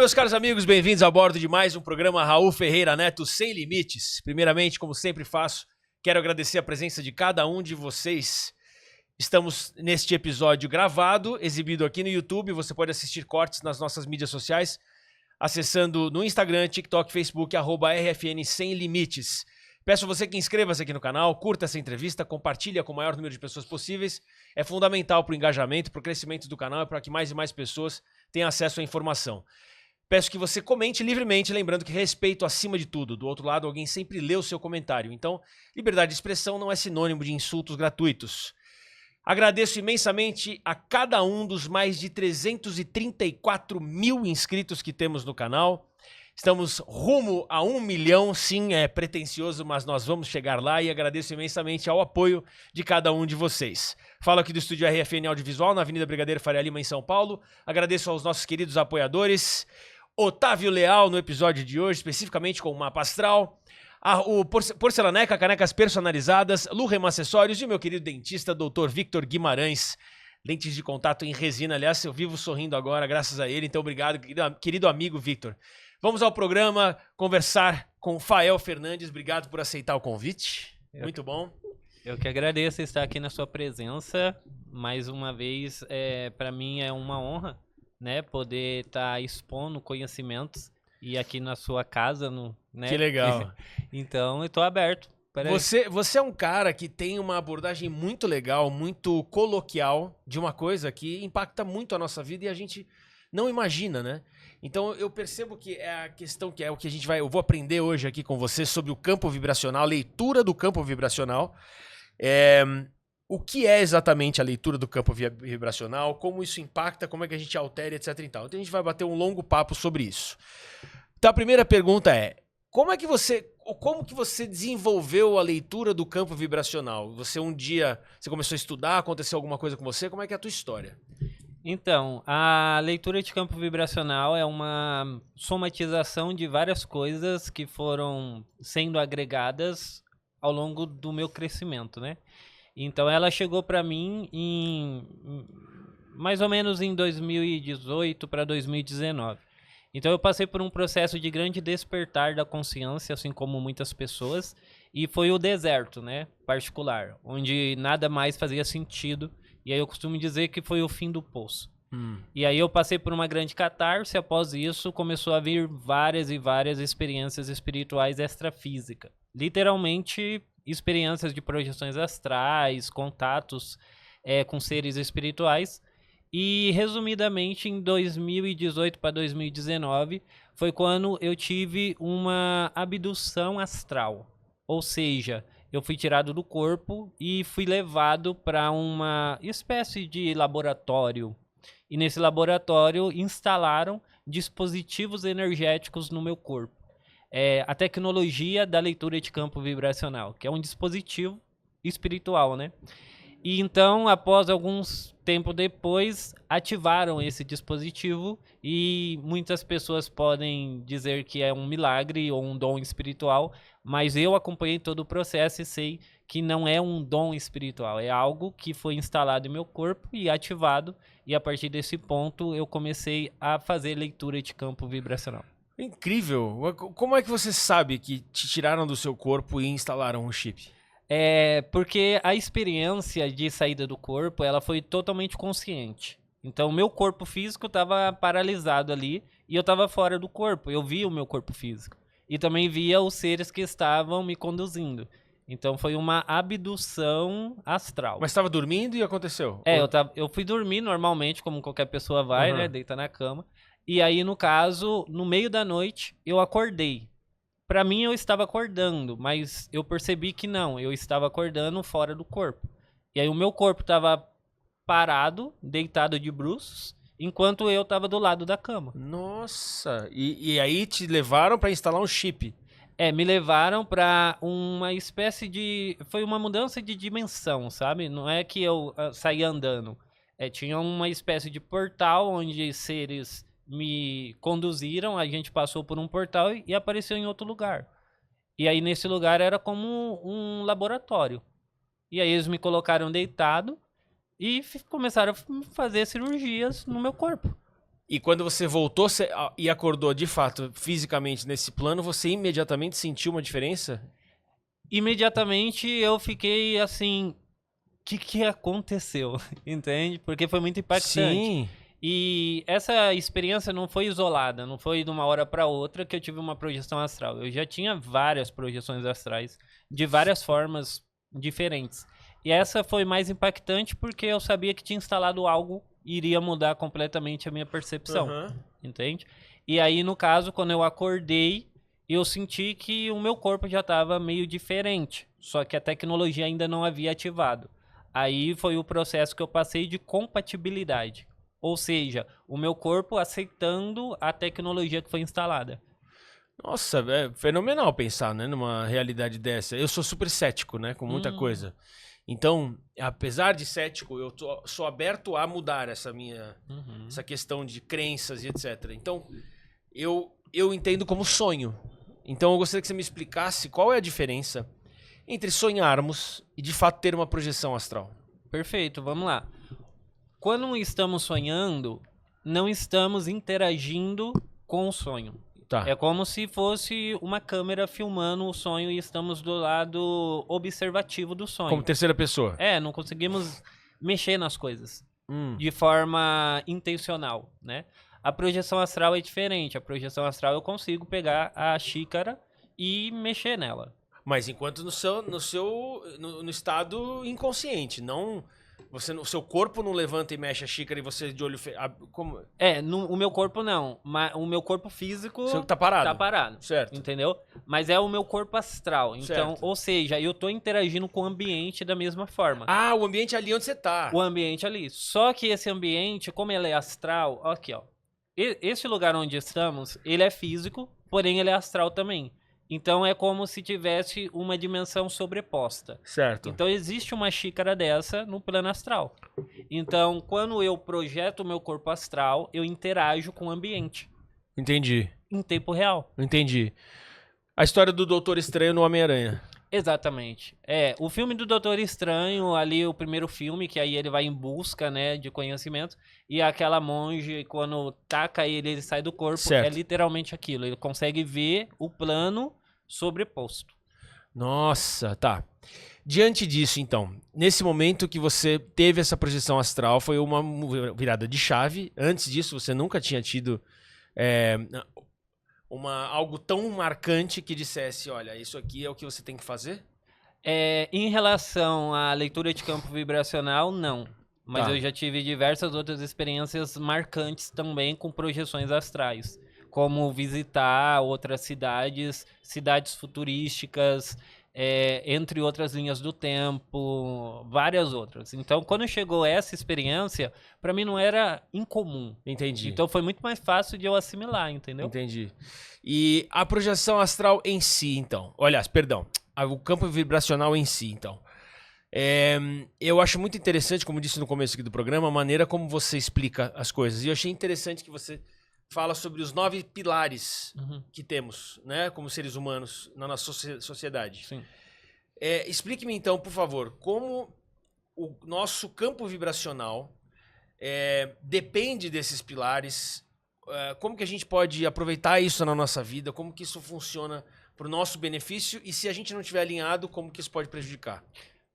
meus caros amigos, bem-vindos a bordo de mais um programa Raul Ferreira Neto Sem Limites. Primeiramente, como sempre faço, quero agradecer a presença de cada um de vocês. Estamos neste episódio gravado, exibido aqui no YouTube. Você pode assistir cortes nas nossas mídias sociais, acessando no Instagram, TikTok, Facebook, @RFN Sem Limites. Peço a você que inscreva-se aqui no canal, curta essa entrevista, compartilhe com o maior número de pessoas possíveis. É fundamental para o engajamento, para o crescimento do canal e para que mais e mais pessoas tenham acesso à informação. Peço que você comente livremente, lembrando que respeito acima de tudo. Do outro lado, alguém sempre lê o seu comentário. Então, liberdade de expressão não é sinônimo de insultos gratuitos. Agradeço imensamente a cada um dos mais de 334 mil inscritos que temos no canal. Estamos rumo a 1 milhão, sim, é pretensioso, mas nós vamos chegar lá e agradeço imensamente ao apoio de cada um de vocês. Falo aqui do estúdio RFN Audiovisual, na Avenida Brigadeiro Faria Lima, em São Paulo. Agradeço aos nossos queridos apoiadores. Otávio Leal no episódio de hoje, especificamente com o Mapa Astral. O Porcelaneca, canecas personalizadas, Lurem Acessórios e o meu querido dentista, Dr. Victor Guimarães. Lentes de contato em resina, aliás, eu vivo sorrindo agora, graças a ele. Então, obrigado, querido amigo Victor. Vamos ao programa conversar com Fael Fernandes. Obrigado por aceitar o convite. Muito bom. Eu que agradeço estar aqui na sua presença. Mais uma vez, para mim é uma honra, né, poder estar expondo conhecimentos e aqui na sua casa, né? Que legal. Então, eu estou aberto. Você é um cara que tem uma abordagem muito legal, muito coloquial de uma coisa que impacta muito a nossa vida e a gente não imagina, né? Então eu percebo que é a questão que é o que eu vou aprender hoje aqui com você sobre o campo vibracional, a leitura do campo vibracional. O que é exatamente a leitura do campo vibracional, como isso impacta, como é que a gente altera, etc e tal. Então a gente vai bater um longo papo sobre isso. Então a primeira pergunta é, como que você desenvolveu a leitura do campo vibracional? Um dia, você começou a estudar, aconteceu alguma coisa com você? Como é que é a tua história? Então, a leitura de campo vibracional é uma somatização de várias coisas que foram sendo agregadas ao longo do meu crescimento, né? Então, ela chegou para mim mais ou menos em 2018 para 2019. Então, eu passei por um processo de grande despertar da consciência, assim como muitas pessoas, e foi o deserto, né, particular, onde nada mais fazia sentido. E aí eu costumo dizer que foi o fim do poço. E aí eu passei por uma grande catarse. Após isso, começou a vir várias e várias experiências espirituais extrafísicas. Literalmente, experiências de projeções astrais, contatos com seres espirituais. E, resumidamente, em 2018 para 2019, foi quando eu tive uma abdução astral. Ou seja, eu fui tirado do corpo e fui levado para uma espécie de laboratório. E nesse laboratório instalaram dispositivos energéticos no meu corpo. A tecnologia da leitura de campo vibracional, que é um dispositivo espiritual, né? E então, após alguns tempo depois, ativaram esse dispositivo e muitas pessoas podem dizer que é um milagre ou um dom espiritual, mas eu acompanhei todo o processo e sei que não é um dom espiritual, é algo que foi instalado em meu corpo e ativado, e a partir desse ponto eu comecei a fazer leitura de campo vibracional. Incrível! Como é que você sabe que te tiraram do seu corpo e instalaram um chip? Porque a experiência de saída do corpo, ela foi totalmente consciente. Então, o meu corpo físico estava paralisado ali e eu estava fora do corpo. Eu via o meu corpo físico. E também via os seres que estavam me conduzindo. Então, foi uma abdução astral. Mas estava dormindo e aconteceu? Eu fui dormir normalmente, como qualquer pessoa vai, né? Deita na cama. E aí, no caso, no meio da noite, eu acordei. Pra mim, eu estava acordando, mas eu percebi que não, eu estava acordando fora do corpo. E aí o meu corpo estava parado, deitado de bruços, enquanto eu estava do lado da cama. Nossa! E aí te levaram para instalar um chip? Me levaram pra uma espécie de... Foi uma mudança de dimensão, sabe? Não é que eu saí andando. Tinha uma espécie de portal onde seres me conduziram, a gente passou por um portal e apareceu em outro lugar. E aí nesse lugar era como um laboratório. E aí eles me colocaram deitado e começaram a fazer cirurgias no meu corpo. E quando você voltou e acordou de fato fisicamente nesse plano, você imediatamente sentiu uma diferença? Imediatamente eu fiquei assim, o que aconteceu? Entende? Porque foi muito impactante. Sim. E essa experiência não foi isolada, não foi de uma hora para outra que eu tive uma projeção astral. Eu já tinha várias projeções astrais de várias formas diferentes. E essa foi mais impactante porque eu sabia que tinha instalado algo e iria mudar completamente a minha percepção, entende? E aí, no caso, quando eu acordei, eu senti que o meu corpo já estava meio diferente, só que a tecnologia ainda não havia ativado. Aí foi o processo que eu passei de compatibilidade. Ou seja, o meu corpo aceitando a tecnologia que foi instalada. Nossa, é fenomenal pensar, né, numa realidade dessa. Eu sou super cético, né, com muita coisa. Então, apesar de cético, eu sou aberto a mudar essa essa questão de crenças e etc. Então, eu entendo como sonho. Então, eu gostaria que você me explicasse qual é a diferença entre sonharmos e de fato ter uma projeção astral. Perfeito, vamos lá. Quando estamos sonhando, não estamos interagindo com o sonho. Tá. É como se fosse uma câmera filmando o sonho e estamos do lado observativo do sonho. Como terceira pessoa. Não conseguimos mexer nas coisas de forma intencional, né? A projeção astral é diferente. A projeção astral eu consigo pegar a xícara e mexer nela. Mas enquanto no estado inconsciente, não... o seu corpo não levanta e mexe a xícara e você de olho fechado. Como? O meu corpo não. Mas o meu corpo físico Você tá parado. tá parado. Certo. Entendeu? Mas é o meu corpo astral. Então, Certo. ou seja, eu tô interagindo com o ambiente da mesma forma. Ah, o ambiente ali onde você tá. O ambiente ali. Só que esse ambiente, como ele é astral, aqui, ó. Esse lugar onde estamos, ele é físico, porém ele é astral também. Então é como se tivesse uma dimensão sobreposta. Certo. Então existe uma xícara dessa no plano astral. Então, quando eu projeto o meu corpo astral, eu interajo com o ambiente. Entendi. Em tempo real. Entendi. A história do Doutor Estranho no Homem-Aranha. Exatamente. O filme do Doutor Estranho, ali o primeiro filme, que aí ele vai em busca, né, de conhecimento, e aquela monge, quando taca ele sai do corpo, certo. É literalmente aquilo. Ele consegue ver o plano sobreposto. Nossa, tá. Diante disso, então, nesse momento que você teve essa projeção astral, foi uma virada de chave. Antes disso, você nunca tinha tido algo tão marcante que dissesse, olha, isso aqui é o que você tem que fazer? Em relação à leitura de campo vibracional, não. Mas eu já tive diversas outras experiências marcantes também com projeções astrais. Como visitar outras cidades futurísticas, entre outras linhas do tempo, várias outras. Então, quando chegou essa experiência, para mim não era incomum. Entendi. Então, foi muito mais fácil de eu assimilar, entendeu? Entendi. E a projeção astral em si, então? Aliás, perdão, o campo vibracional em si, então. Eu acho muito interessante, como disse no começo aqui do programa, a maneira como você explica as coisas. E eu achei interessante que você fala sobre os 9 pilares que temos, né, como seres humanos na nossa sociedade. Sim. Explique-me então, por favor, como o nosso campo vibracional depende desses pilares, como que a gente pode aproveitar isso na nossa vida, como que isso funciona para o nosso benefício e se a gente não estiver alinhado, como que isso pode prejudicar.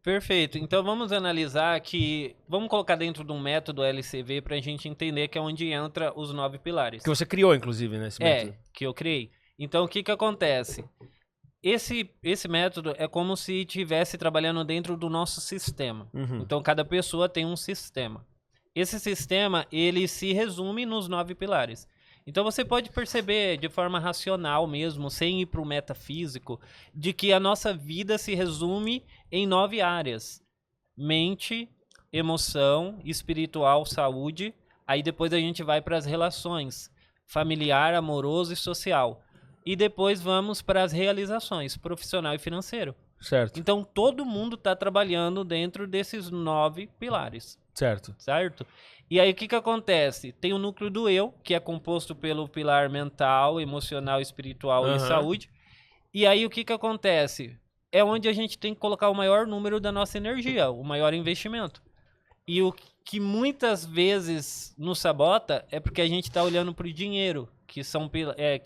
Perfeito. Então vamos analisar vamos colocar dentro de um método LCV para a gente entender que é onde entra os 9 pilares. Que você criou, inclusive, né? Esse método. Que eu criei. Então o que acontece? Esse método é como se estivesse trabalhando dentro do nosso sistema. Então cada pessoa tem um sistema. Esse sistema, ele se resume nos 9 pilares. Então você pode perceber de forma racional mesmo, sem ir para o metafísico, de que a nossa vida se resume em 9 áreas. Mente, emoção, espiritual, saúde. Aí depois a gente vai para as relações, familiar, amoroso e social. E depois vamos para as realizações, profissional e financeiro. Certo. Então todo mundo está trabalhando dentro desses 9 pilares. Certo? E aí o que acontece? Tem o núcleo do eu, que é composto pelo pilar mental, emocional, espiritual e saúde. E aí o que acontece? É onde a gente tem que colocar o maior número da nossa energia, o maior investimento. E o que muitas vezes nos sabota é porque a gente está olhando para o dinheiro, que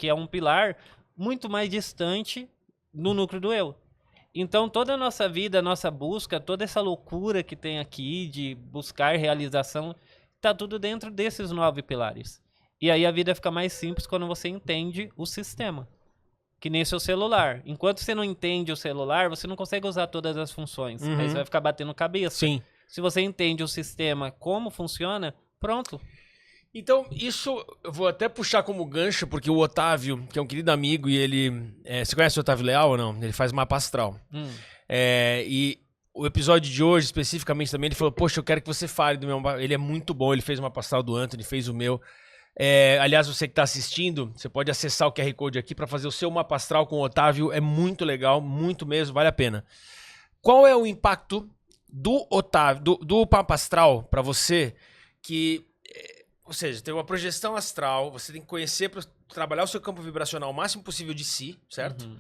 é um pilar muito mais distante do núcleo do eu. Então, toda a nossa vida, a nossa busca, toda essa loucura que tem aqui de buscar realização, tá tudo dentro desses 9 pilares. E aí a vida fica mais simples quando você entende o sistema. Que nem seu celular. Enquanto você não entende o celular, você não consegue usar todas as funções. Aí você vai ficar batendo cabeça. Sim. Se você entende o sistema, como funciona, pronto. Então, isso eu vou até puxar como gancho, porque o Otávio, que é um querido amigo, e ele... você conhece o Otávio Leal ou não? Ele faz mapa astral. E o episódio de hoje, especificamente, também, ele falou, poxa, eu quero que você fale do meu mapa. Ele é muito bom, ele fez o mapa astral do Anthony, fez o meu. Aliás, você que está assistindo, você pode acessar o QR Code aqui para fazer o seu mapa astral com o Otávio. É muito legal, muito mesmo, vale a pena. Qual é o impacto do Otávio, do mapa astral para você que... Ou seja, tem uma projeção astral, você tem que conhecer para trabalhar o seu campo vibracional o máximo possível de si, certo?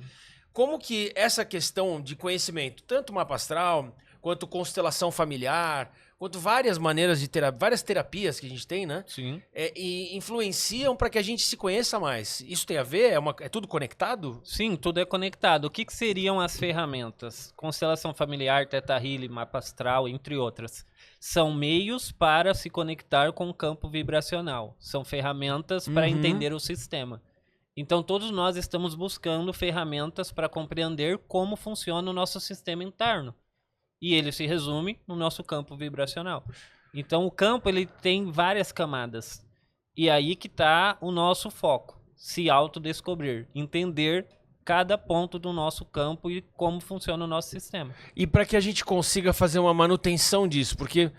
Como que essa questão de conhecimento, tanto mapa astral, quanto constelação familiar, quanto várias maneiras de várias terapias que a gente tem, né? Sim. E influenciam para que a gente se conheça mais. Isso tem a ver? É tudo conectado? Sim, tudo é conectado. O que seriam as ferramentas? Constelação familiar, Theta Healing, mapa astral, entre outras. São meios para se conectar com o campo vibracional. São ferramentas para entender o sistema. Então, todos nós estamos buscando ferramentas para compreender como funciona o nosso sistema interno. E ele se resume no nosso campo vibracional. Então, o campo ele tem várias camadas. E aí que está o nosso foco. Se autodescobrir. Entender cada ponto do nosso campo e como funciona o nosso sistema. E para que a gente consiga fazer uma manutenção disso, porque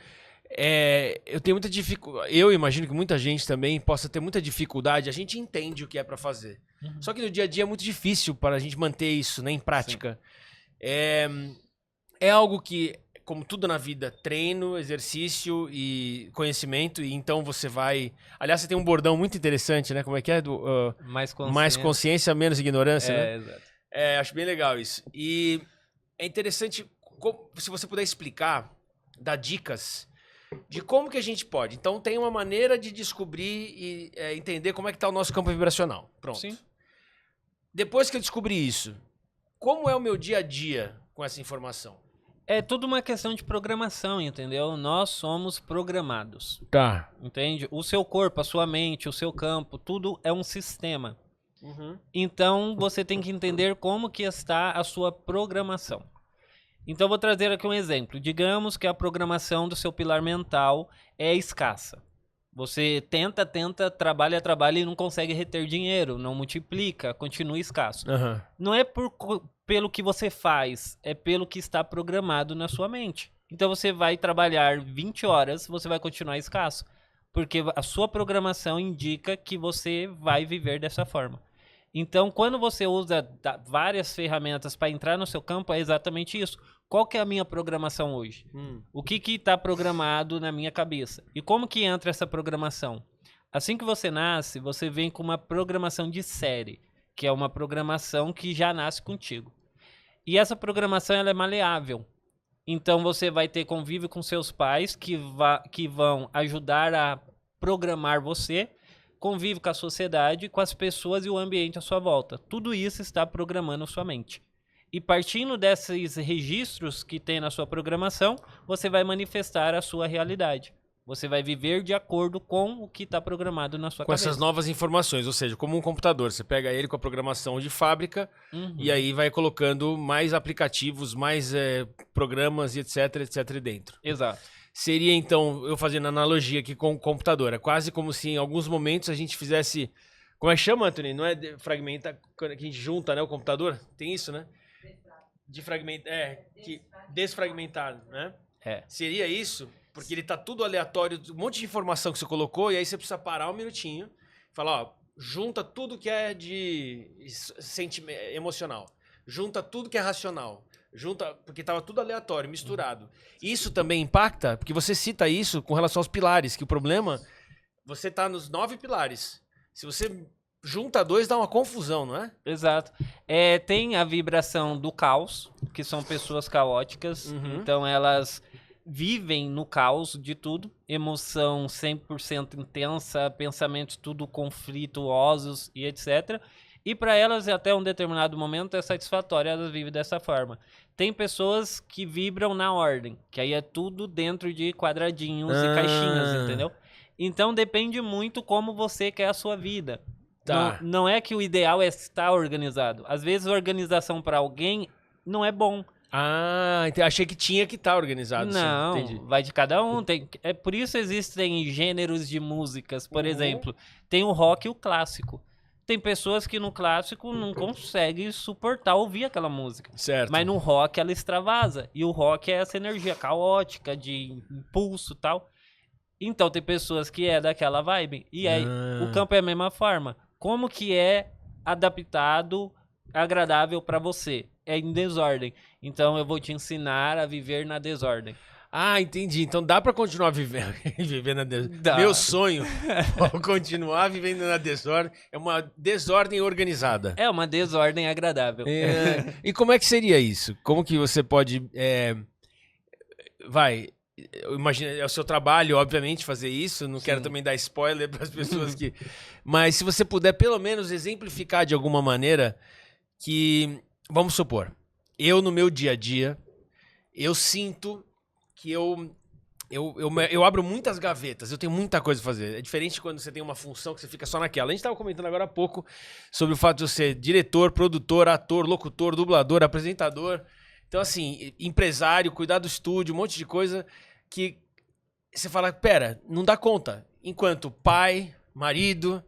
eu tenho muita dificuldade, eu imagino que muita gente também possa ter muita dificuldade, a gente entende o que é para fazer. Só que no dia a dia é muito difícil para a gente manter isso, né, em prática. É algo que, como tudo na vida, treino, exercício e conhecimento, e então você vai... Aliás, você tem um bordão muito interessante, né? Como é que é? Mais consciência, menos ignorância, né? Exato. Acho bem legal isso. E é interessante, se você puder explicar, dar dicas de como que a gente pode. Então, tem uma maneira de descobrir e entender como é que está o nosso campo vibracional. Pronto. Sim. Depois que eu descobri isso, como é o meu dia a dia com essa informação? É tudo uma questão de programação, entendeu? Nós somos programados. Tá. Entende? O seu corpo, a sua mente, o seu campo, tudo é um sistema. Então, você tem que entender como que está a sua programação. Então, vou trazer aqui um exemplo. Digamos que a programação do seu pilar mental é escassa. Você tenta, trabalha e não consegue reter dinheiro, não multiplica, continua escasso. Não é pelo que você faz, é pelo que está programado na sua mente. Então você vai trabalhar 20 horas, você vai continuar escasso. Porque a sua programação indica que você vai viver dessa forma. Então, quando você usa várias ferramentas para entrar no seu campo, é exatamente isso. Qual que é a minha programação hoje? O que está programado na minha cabeça? E como que entra essa programação? Assim que você nasce, você vem com uma programação de série, que é uma programação que já nasce contigo. E essa programação ela é maleável. Então você vai ter convívio com seus pais que vão ajudar a programar você, convívio com a sociedade, com as pessoas e o ambiente à sua volta. Tudo isso está programando sua mente. E partindo desses registros que tem na sua programação, você vai manifestar a sua realidade. Você vai viver de acordo com o que está programado na sua cabeça. Com essas novas informações, ou seja, como um computador. Você pega ele com a programação de fábrica e aí vai colocando mais aplicativos, mais programas e etc dentro. Exato. Seria, então, eu fazendo analogia aqui com o computador. É quase como se em alguns momentos a gente fizesse... Como é que chama, Anthony? Não é fragmentar, quando a gente junta, né, o computador? Tem isso, né? Desfragmentado, né? Seria isso, porque ele tá tudo aleatório, um monte de informação que você colocou, e aí você precisa parar um minutinho e falar, ó, junta tudo que é de emocional, junta tudo que é racional, porque tava tudo aleatório, misturado. Isso também impacta, porque você cita isso com relação aos pilares, que o problema, você tá nos 9 pilares. Se você junta 2, dá uma confusão, não é? Exato. Tem a vibração do caos, que são pessoas caóticas. Então elas vivem no caos de tudo, emoção 100% intensa, pensamentos tudo conflituosos e etc. E para elas, até um determinado momento, é satisfatório, elas vivem dessa forma. Tem pessoas que vibram na ordem, que aí é tudo dentro de quadradinhos e caixinhas, entendeu? Então depende muito como você quer a sua vida. Tá. Não é que o ideal é estar organizado. Às vezes organização para alguém não é bom. Achei que tinha que estar organizado. Não, sim, entendi. vai de cada um. É por isso existem gêneros de músicas. Por exemplo, tem o rock e o clássico. Tem pessoas que no clássico não conseguem suportar ouvir aquela música. Certo. Mas no rock ela extravasa. E o rock é essa energia caótica, de impulso e tal. Então tem pessoas que é daquela vibe. E aí o campo é a mesma forma. Como que é adaptado, agradável pra você? É em desordem. Então eu vou te ensinar a viver na desordem. Entendi. Então dá pra continuar vivendo na desordem. Dá. Meu sonho é continuar vivendo na desordem. É uma desordem organizada. É uma desordem agradável. E como é que seria isso? Como que você pode... Imagina, é o seu trabalho, obviamente, fazer isso. Não quero também dar spoiler para as pessoas que... Mas se você puder, pelo menos, exemplificar de alguma maneira que... Vamos supor, eu no meu dia a dia, eu sinto que eu abro muitas gavetas, eu tenho muita coisa a fazer. É diferente quando você tem uma função que você fica só naquela. A gente estava comentando agora há pouco sobre o fato de eu ser diretor, produtor, ator, locutor, dublador, apresentador. Então, assim, empresário, cuidar do estúdio, um monte de coisa que você fala, pera, não dá conta. Enquanto pai, marido,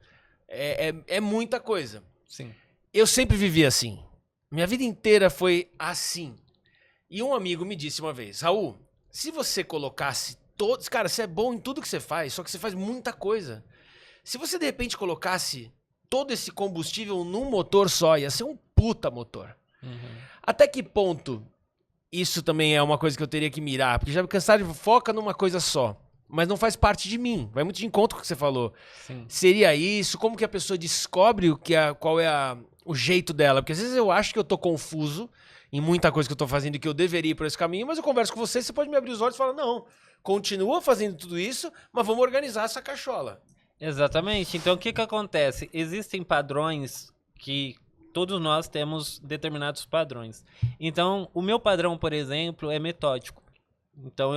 é muita coisa. Sim. Eu sempre vivi assim. Minha vida inteira foi assim. E um amigo me disse uma vez, Raul, se você colocasse todos... Cara, você é bom em tudo que você faz, só que você faz muita coisa. Se você, de repente, colocasse todo esse combustível num motor só, ia ser um puta motor. Até que ponto isso também é uma coisa que eu teria que mirar? Porque já me cansaram de foca numa coisa só. Mas não faz parte de mim. Vai muito de encontro com o que você falou. Sim. Seria isso? Como que a pessoa descobre qual é o jeito dela? Porque às vezes eu acho que eu tô confuso em muita coisa que eu tô fazendo e que eu deveria ir por esse caminho, mas eu converso com você pode me abrir os olhos e falar, não, continua fazendo tudo isso, mas vamos organizar essa cachola. Exatamente. Então o que acontece? Existem padrões que todos nós temos determinados padrões. Então o meu padrão, por exemplo, é metódico. Então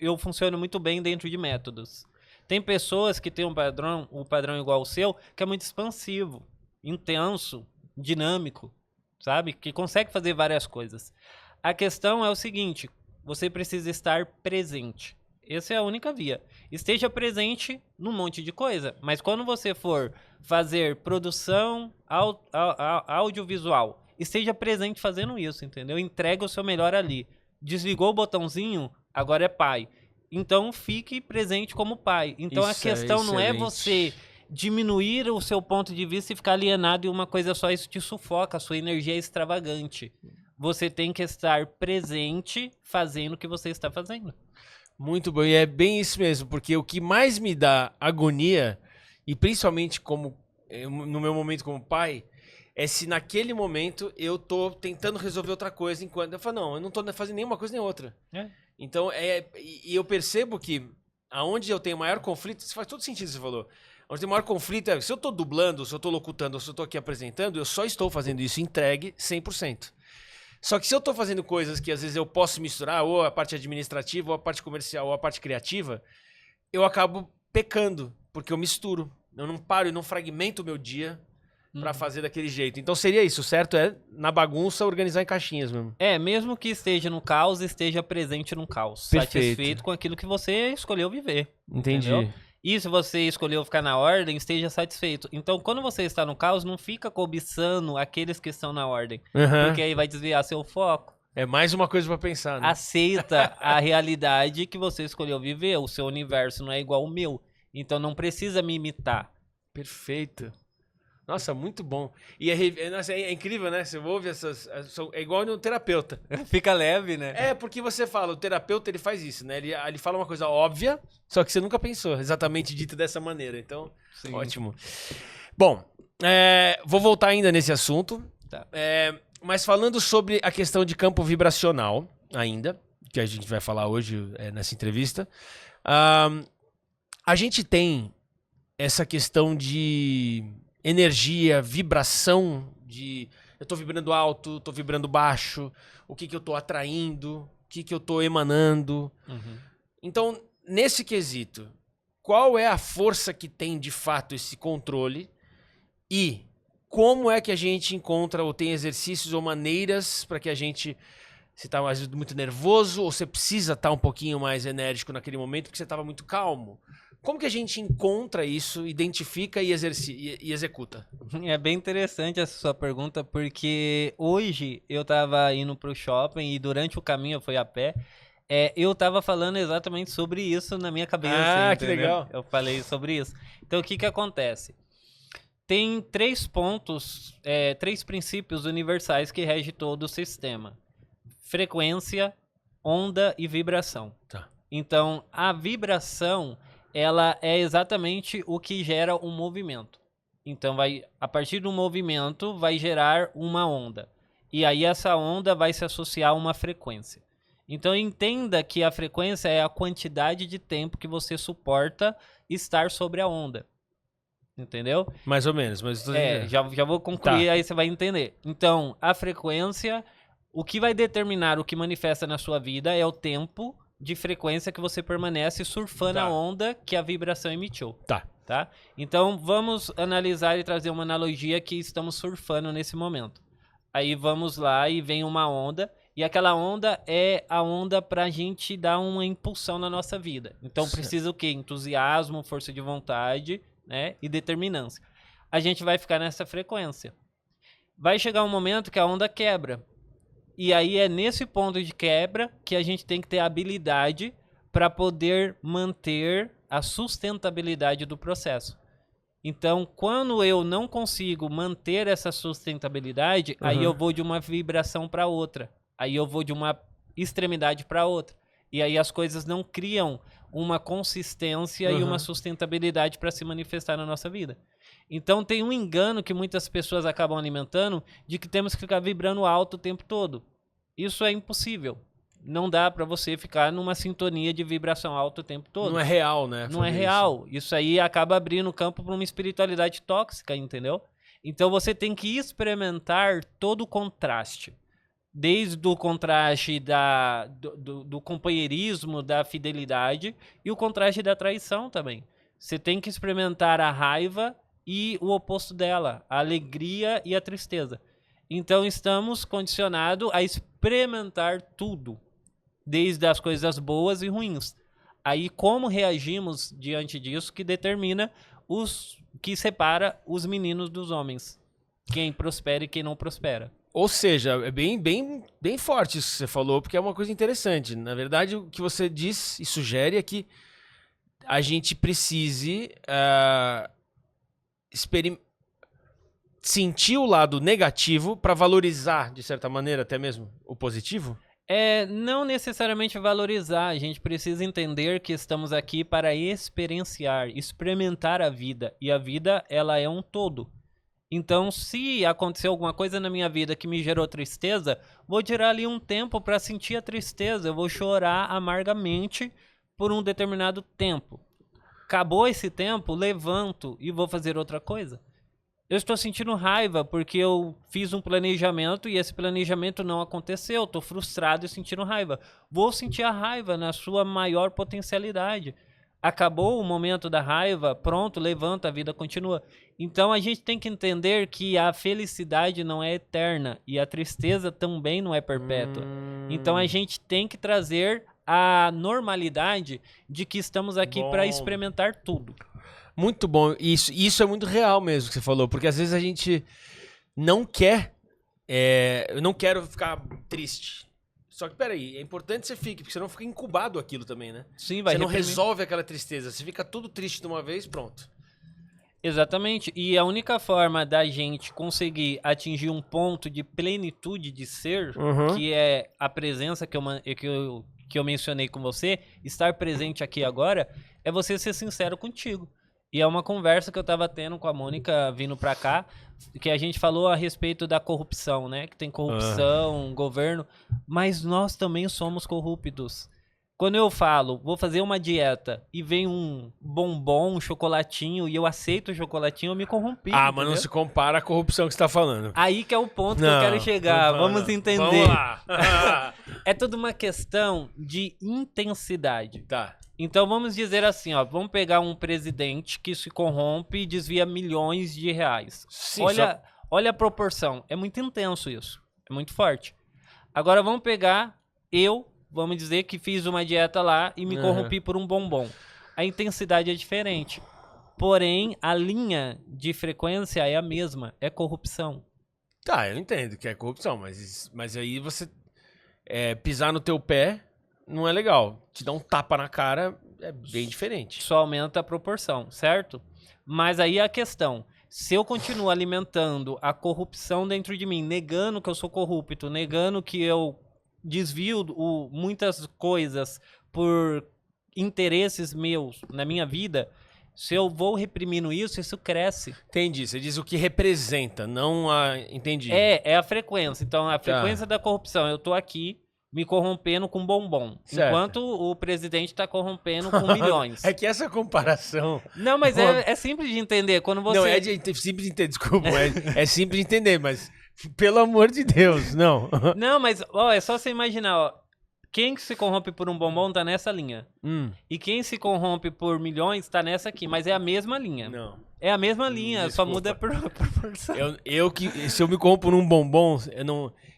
eu funciono muito bem dentro de métodos. Tem pessoas que têm um padrão igual ao seu, que é muito expansivo, intenso, dinâmico, sabe? Que consegue fazer várias coisas. A questão é o seguinte, você precisa estar presente. Essa é a única via. Esteja presente num monte de coisa, mas quando você for fazer produção audiovisual, esteja presente fazendo isso, entendeu? Entrega o seu melhor ali. Desligou o botãozinho, agora é pai. Então fique presente como pai. Então a questão não é você diminuir o seu ponto de vista e ficar alienado em uma coisa só, isso te sufoca, a sua energia é extravagante. Você tem que estar presente fazendo o que você está fazendo. Muito bom, e é bem isso mesmo, porque o que mais me dá agonia, e principalmente no meu momento como pai, é se naquele momento eu tô tentando resolver outra coisa, enquanto eu falo, não, eu não tô fazendo nenhuma coisa nem outra. Então, e eu percebo que aonde eu tenho maior conflito, isso faz todo sentido, você falou, onde tem maior conflito é, se eu tô dublando, se eu tô locutando, se eu tô aqui apresentando, eu só estou fazendo isso entregue 100%. Só que se eu tô fazendo coisas que às vezes eu posso misturar, ou a parte administrativa, ou a parte comercial, ou a parte criativa, eu acabo pecando, porque eu misturo. Eu não paro e não fragmento o meu dia pra fazer daquele jeito. Então seria isso, certo? É na bagunça organizar em caixinhas mesmo. Mesmo que esteja no caos, esteja presente no caos. Perfeito. Satisfeito com aquilo que você escolheu viver. Entendi. Entendeu? E se você escolheu ficar na ordem, esteja satisfeito. Então, quando você está no caos, não fica cobiçando aqueles que estão na ordem. Porque aí vai desviar seu foco. É mais uma coisa pra pensar, né? Aceita a realidade que você escolheu viver. O seu universo não é igual ao meu. Então, não precisa me imitar. Perfeito. Nossa, muito bom. E é incrível, né? Você ouve é igual no terapeuta. Fica leve, né? É, porque você fala, o terapeuta ele faz isso, né? Ele fala uma coisa óbvia, só que você nunca pensou exatamente dito dessa maneira. Então, sim. Ótimo. Bom, vou voltar ainda nesse assunto. Tá. Mas falando sobre a questão de campo vibracional ainda, que a gente vai falar hoje nessa entrevista. A gente tem essa questão de energia, vibração, de eu tô vibrando alto, tô vibrando baixo, o que eu tô atraindo, o que eu tô emanando. Uhum. Então, nesse quesito, qual é a força que tem de fato esse controle e como é que a gente encontra ou tem exercícios ou maneiras para que a gente, se tá às vezes muito nervoso ou você precisa estar um pouquinho mais enérgico naquele momento porque você estava muito calmo. Como que a gente encontra isso, identifica e executa? É bem interessante essa sua pergunta, porque hoje eu tava indo pro shopping e durante o caminho eu fui a pé. Eu tava falando exatamente sobre isso na minha cabeça. Ah, que legal. Eu falei sobre isso. Então o que acontece? Tem 3 pontos, 3 princípios universais que regem todo o sistema: frequência, onda e vibração. Tá. Então a vibração, ela é exatamente o que gera um movimento. Então, a partir do movimento, vai gerar uma onda. E aí, essa onda vai se associar a uma frequência. Então, entenda que a frequência é a quantidade de tempo que você suporta estar sobre a onda. Entendeu? Mais ou menos, mas... Já vou concluir, Tá. aí você vai entender. Então, a frequência, o que vai determinar o que manifesta na sua vida é o tempo de frequência que você permanece surfando a onda que a vibração emitiu. Tá? Então, vamos analisar e trazer uma analogia que estamos surfando nesse momento. Aí vamos lá e vem uma onda, e aquela onda é a onda pra gente dar uma impulsão na nossa vida. Então, precisa o quê? Entusiasmo, força de vontade, né? E determinância. A gente vai ficar nessa frequência. Vai chegar um momento que a onda quebra. E aí é nesse ponto de quebra que a gente tem que ter habilidade para poder manter a sustentabilidade do processo. Então, quando eu não consigo manter essa sustentabilidade, aí eu vou de uma vibração para outra. Aí eu vou de uma extremidade para outra. E aí as coisas não criam uma consistência e uma sustentabilidade para se manifestar na nossa vida. Então tem um engano que muitas pessoas acabam alimentando de que temos que ficar vibrando alto o tempo todo. Isso é impossível. Não dá para você ficar numa sintonia de vibração alta o tempo todo. Não é real, né? Não é real. Isso aí acaba abrindo campo para uma espiritualidade tóxica, entendeu? Então você tem que experimentar todo o contraste. Desde o contraste do companheirismo, da fidelidade e o contraste da traição também. Você tem que experimentar a raiva e o oposto dela, a alegria e a tristeza. Então estamos condicionados a experimentar tudo, desde as coisas boas e ruins. Aí como reagimos diante disso que determina que separa os meninos dos homens. Quem prospera e quem não prospera. Ou seja, é bem forte isso que você falou, porque é uma coisa interessante. Na verdade, o que você diz e sugere é que a gente precise sentir o lado negativo para valorizar, de certa maneira, até mesmo o positivo? Não necessariamente valorizar. A gente precisa entender que estamos aqui para experienciar, experimentar a vida. E a vida, ela é um todo. Então, se acontecer alguma coisa na minha vida que me gerou tristeza, vou tirar ali um tempo para sentir a tristeza. Eu vou chorar amargamente por um determinado tempo. Acabou esse tempo, levanto e vou fazer outra coisa. Eu estou sentindo raiva porque eu fiz um planejamento e esse planejamento não aconteceu. Estou frustrado e sentindo raiva. Vou sentir a raiva na sua maior potencialidade. Acabou o momento da raiva, pronto, levanta, a vida continua. Então a gente tem que entender que a felicidade não é eterna e a tristeza também não é perpétua. Então a gente tem que trazer a normalidade de que estamos aqui para experimentar tudo. Muito bom. Isso é muito real mesmo que você falou, porque às vezes a gente não quer... eu não quero ficar triste. Só que, peraí, é importante que você fique, porque você não fica incubado aquilo também, né? Sim, vai Você não reprimir. resolve aquela tristeza, você fica tudo triste de uma vez, pronto. Exatamente. E a única forma da gente conseguir atingir um ponto de plenitude de ser, que é a presença que eu mencionei com você, estar presente aqui agora, é você ser sincero contigo. E é uma conversa que eu tava tendo com a Mônica vindo pra cá, que a gente falou a respeito da corrupção, né? Que tem corrupção, governo, mas nós também somos corruptos. Quando eu falo, vou fazer uma dieta e vem um bombom, um chocolatinho, e eu aceito o chocolatinho, eu me corrompi. Mas não se compara à corrupção que você tá falando. Aí que é o ponto que eu quero chegar. Vamos entender. Vamos lá. É tudo uma questão de intensidade. Tá. Então vamos dizer assim, ó, vamos pegar um presidente que se corrompe e desvia milhões de reais. Sim, olha a proporção, é muito intenso isso, é muito forte. Agora vamos pegar vamos dizer que fiz uma dieta lá e me corrompi por um bombom. A intensidade é diferente, porém a linha de frequência é a mesma, é corrupção. Tá, eu entendo que é corrupção, mas aí você pisar no teu pé não é legal. Te dar um tapa na cara é bem diferente. Só aumenta a proporção, certo? Mas aí a questão, se eu continuo alimentando a corrupção dentro de mim, negando que eu sou corrupto, negando que eu desvio muitas coisas por interesses meus na minha vida, se eu vou reprimindo isso cresce. Entendi, você diz o que representa, não a... Entendi. É a frequência. Então, a frequência da corrupção, eu tô aqui me corrompendo com bombom, certo. Enquanto o presidente tá corrompendo com milhões. É que essa comparação... Não, mas é simples de entender. Quando você... Não, simples de entender, desculpa, é simples de entender, mas pelo amor de Deus, não. Não, mas ó, é só você imaginar, ó, quem se corrompe por um bombom tá nessa linha. E quem se corrompe por milhões tá nessa aqui, mas é a mesma linha. Não. É a mesma linha, Desculpa. só muda a proporção. Se eu me corrompo num bombom,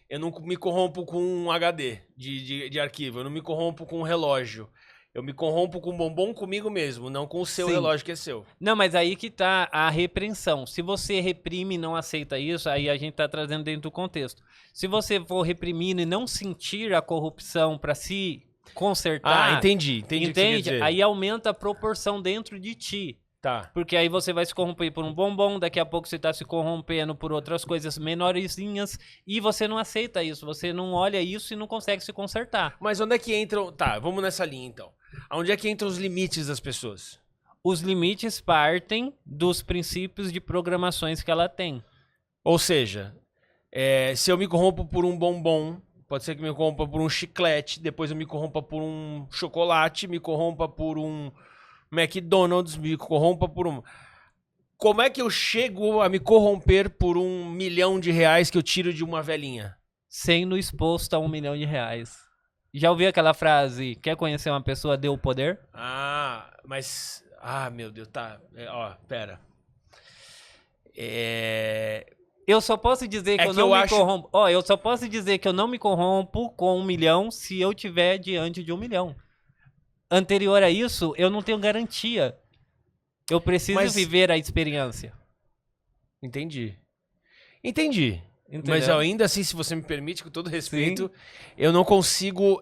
eu não me corrompo com um HD de arquivo, eu não me corrompo com um relógio. Eu me corrompo com um bombom comigo mesmo, não com o seu relógio que é seu. Não, mas aí que tá a repreensão. Se você reprime e não aceita isso, aí a gente tá trazendo dentro do contexto. Se você for reprimindo e não sentir a corrupção pra se consertar... entendi. Entende? Aí aumenta a proporção dentro de ti. Tá. Porque aí você vai se corromper por um bombom, daqui a pouco você tá se corrompendo por outras coisas menorzinhas e você não aceita isso, você não olha isso e não consegue se consertar. Mas onde é que entram... Tá, vamos nessa linha então. Onde é que entram os limites das pessoas? Os limites partem dos princípios de programações que ela tem. Ou seja, se eu me corrompo por um bombom, pode ser que me corrompa por um chiclete, depois eu me corrompa por um chocolate, me corrompa por um McDonald's, me corrompa por um... Como é que eu chego a me corromper por R$1 milhão que eu tiro de uma velhinha? Sendo exposto a R$1 milhão. Já ouviu aquela frase, quer conhecer uma pessoa, dê o poder? Mas... meu Deus, tá. Pera. Eu só posso dizer que eu não me corrompo... eu só posso dizer que eu não me corrompo com 1 milhão se eu tiver diante de 1 milhão. Anterior a isso, eu não tenho garantia. Eu preciso viver a experiência. Entendi. Entendeu? Mas ainda assim, se você me permite, com todo respeito, eu não consigo...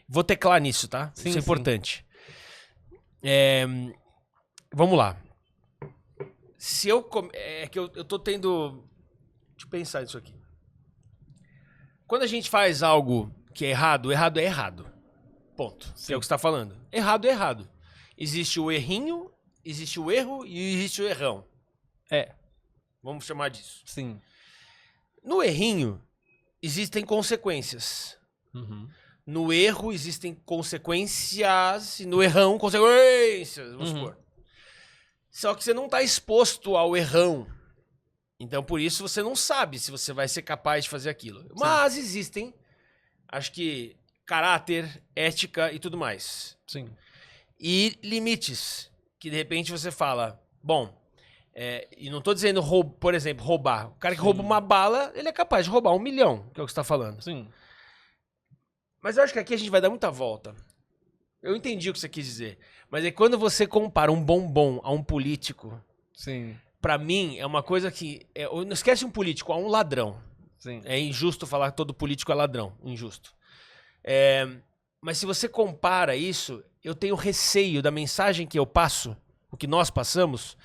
Vou teclar nisso, tá? Sim, isso é importante. Vamos lá. Se eu... É que eu tô tendo... Deixa eu pensar nisso aqui. Quando a gente faz algo que é errado é errado. Ponto. Que é o que você tá falando. Errado é errado. Existe o errinho, existe o erro e existe o errão. Vamos chamar disso. Sim. No errinho, existem consequências. No erro, existem consequências. E no errão, consequências. Vamos supor. Só que você não tá exposto ao errão. Então, por isso, você não sabe se você vai ser capaz de fazer aquilo. Sim. Mas existem, acho que, caráter, ética e tudo mais. Sim. E limites. Que, de repente, você fala... Bom... e não tô dizendo, por exemplo, roubar. O cara que rouba uma bala, ele é capaz de roubar 1 milhão, que é o que você tá falando. Sim. Mas eu acho que aqui a gente vai dar muita volta. Eu entendi o que você quis dizer. Mas é quando você compara um bombom a um político, sim, pra mim é uma coisa que... não esquece um político, a um ladrão. Sim. É injusto falar que todo político é ladrão. Injusto. Mas se você compara isso, eu tenho receio da mensagem que eu passo, o que nós passamos...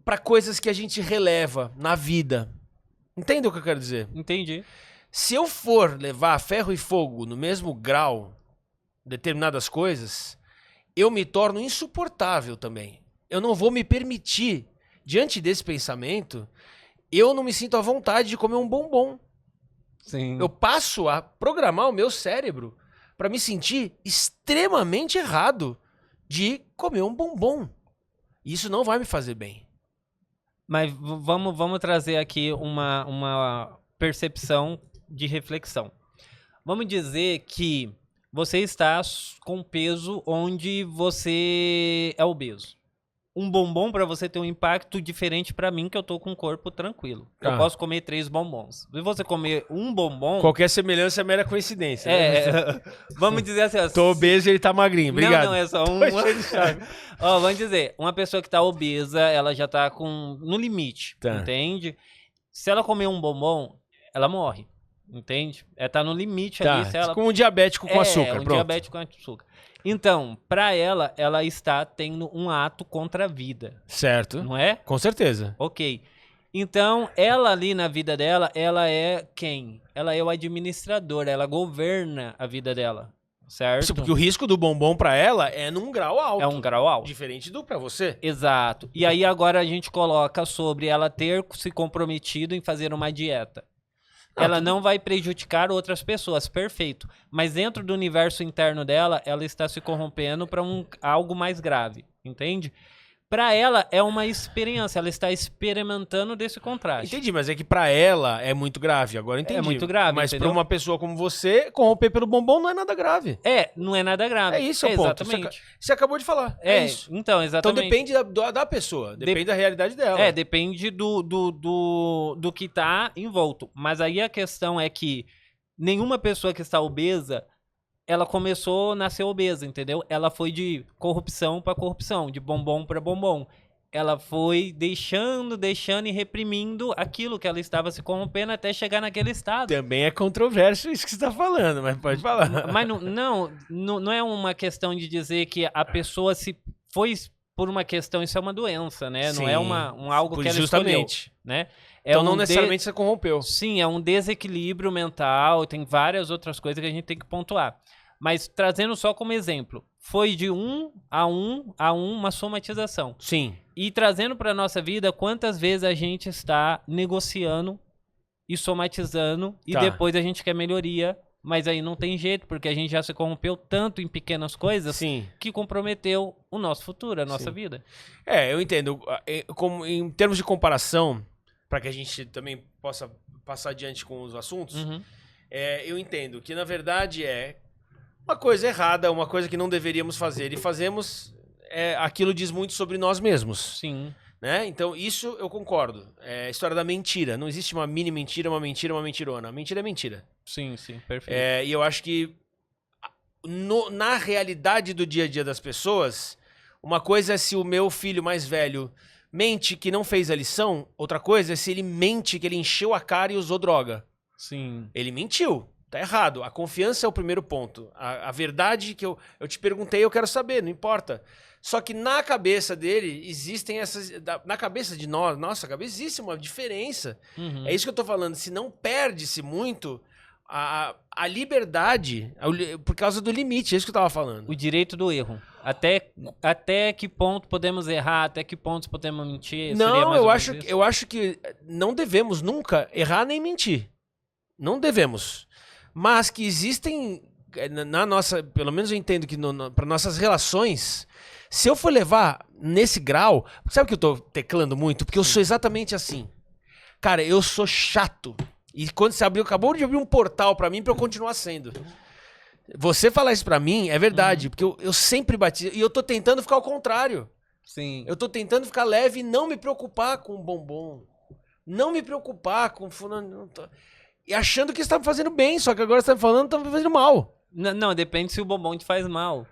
para coisas que a gente releva na vida. Entende o que eu quero dizer? Entendi. Se eu for levar ferro e fogo no mesmo grau determinadas coisas, eu me torno insuportável também. Eu não vou me permitir, diante desse pensamento, eu não me sinto à vontade de comer um bombom. Sim. Eu passo a programar o meu cérebro para me sentir extremamente errado de comer um bombom. Isso não vai me fazer bem. Mas vamos trazer aqui uma percepção de reflexão. Vamos dizer que você está com peso onde você é obeso. Um bombom para você ter um impacto diferente para mim, que eu tô com o corpo tranquilo. Eu posso comer 3 bombons. Se você comer um bombom... Qualquer semelhança é mera coincidência. Vamos dizer assim... Tô obeso e ele tá magrinho, obrigado. Não, é só um... Ó, vamos dizer, uma pessoa que tá obesa, ela já tá no limite, entende? Se ela comer um bombom, ela morre, entende? Ela tá no limite ali. Se ela... Como um diabético com açúcar, pronto. Diabético com açúcar. Então, pra ela está tendo um ato contra a vida. Certo. Não é? Com certeza. Ok. Então, ela ali na vida dela, ela é quem? Ela é o administrador, ela governa a vida dela, certo? Porque o risco do bombom pra ela é num grau alto. É um grau alto. Diferente do pra você. Exato. E aí agora a gente coloca sobre ela ter se comprometido em fazer uma dieta. Ela não vai prejudicar outras pessoas, perfeito. Mas dentro do universo interno dela, ela está se corrompendo para algo mais grave, entende? Para ela é uma experiência, ela está experimentando desse contraste. Entendi, mas é que pra ela é muito grave, agora eu entendi. É muito grave, mas entendeu? pra uma pessoa como você, corromper pelo bombom não é nada grave. Não é nada grave. É isso, é o ponto. Exatamente. Você acabou de falar. É isso. Então, exatamente. Então depende da pessoa, depende da realidade dela. Depende do que tá envolto. Mas aí a questão é que nenhuma pessoa que está obesa, ela nasceu obesa, entendeu? Ela foi de corrupção para corrupção, de bombom para bombom. Ela foi deixando e reprimindo aquilo que ela estava se corrompendo até chegar naquele estado. Também é controverso isso que você está falando, mas pode falar. Mas não é uma questão de dizer que a pessoa se foi por uma questão, isso é uma doença, né? Sim, não é algo que ela justamente. escolheu, né? Então não necessariamente você corrompeu. Sim, é um desequilíbrio mental, tem várias outras coisas que a gente tem que pontuar. Mas trazendo só como exemplo, foi de 1 a 1 uma somatização. Sim. E trazendo para nossa vida, quantas vezes a gente está negociando e somatizando e depois a gente quer melhoria, mas aí não tem jeito, porque a gente já se corrompeu tanto em pequenas coisas que comprometeu o nosso futuro, a nossa vida. Eu entendo. Como, em termos de comparação, para que a gente também possa passar adiante com os assuntos, eu entendo que, na verdade, uma coisa errada, uma coisa que não deveríamos fazer e fazemos, aquilo diz muito sobre nós mesmos. Sim. Né? Então, isso eu concordo. É a história da mentira. Não existe uma mini mentira, uma mentirona. Mentira é mentira. Sim, perfeito. E eu acho que na realidade do dia a dia das pessoas, uma coisa é se o meu filho mais velho mente que não fez a lição, outra coisa é se ele mente que ele encheu a cara e usou droga. Sim. Ele mentiu. Tá errado. A confiança é o primeiro ponto. A verdade que eu te perguntei, eu quero saber, não importa. Só que na cabeça dele existem essas... Na cabeça de nós, nossa cabeça, existe uma diferença. É isso que eu tô falando. Se não perde-se muito a liberdade por causa do limite. É isso que eu tava falando. O direito do erro. Até que ponto podemos errar? Até que pontos podemos mentir? Não, eu acho que não devemos nunca errar nem mentir. Não devemos. Mas que existem, na nossa, pelo menos eu entendo que para nossas relações, se eu for levar nesse grau, sabe que eu tô teclando muito? Porque eu sou exatamente assim. Cara, eu sou chato. E quando você acabou de abrir um portal pra mim, pra eu continuar sendo. Você falar isso pra mim é verdade, porque eu sempre bati, e eu tô tentando ficar ao contrário. Sim. Eu tô tentando ficar leve e não me preocupar com o bombom. Não me preocupar com fulano. E achando que você tá me fazendo bem, só que agora você tá me falando que tá me fazendo mal. Não, depende se o bombom te faz mal.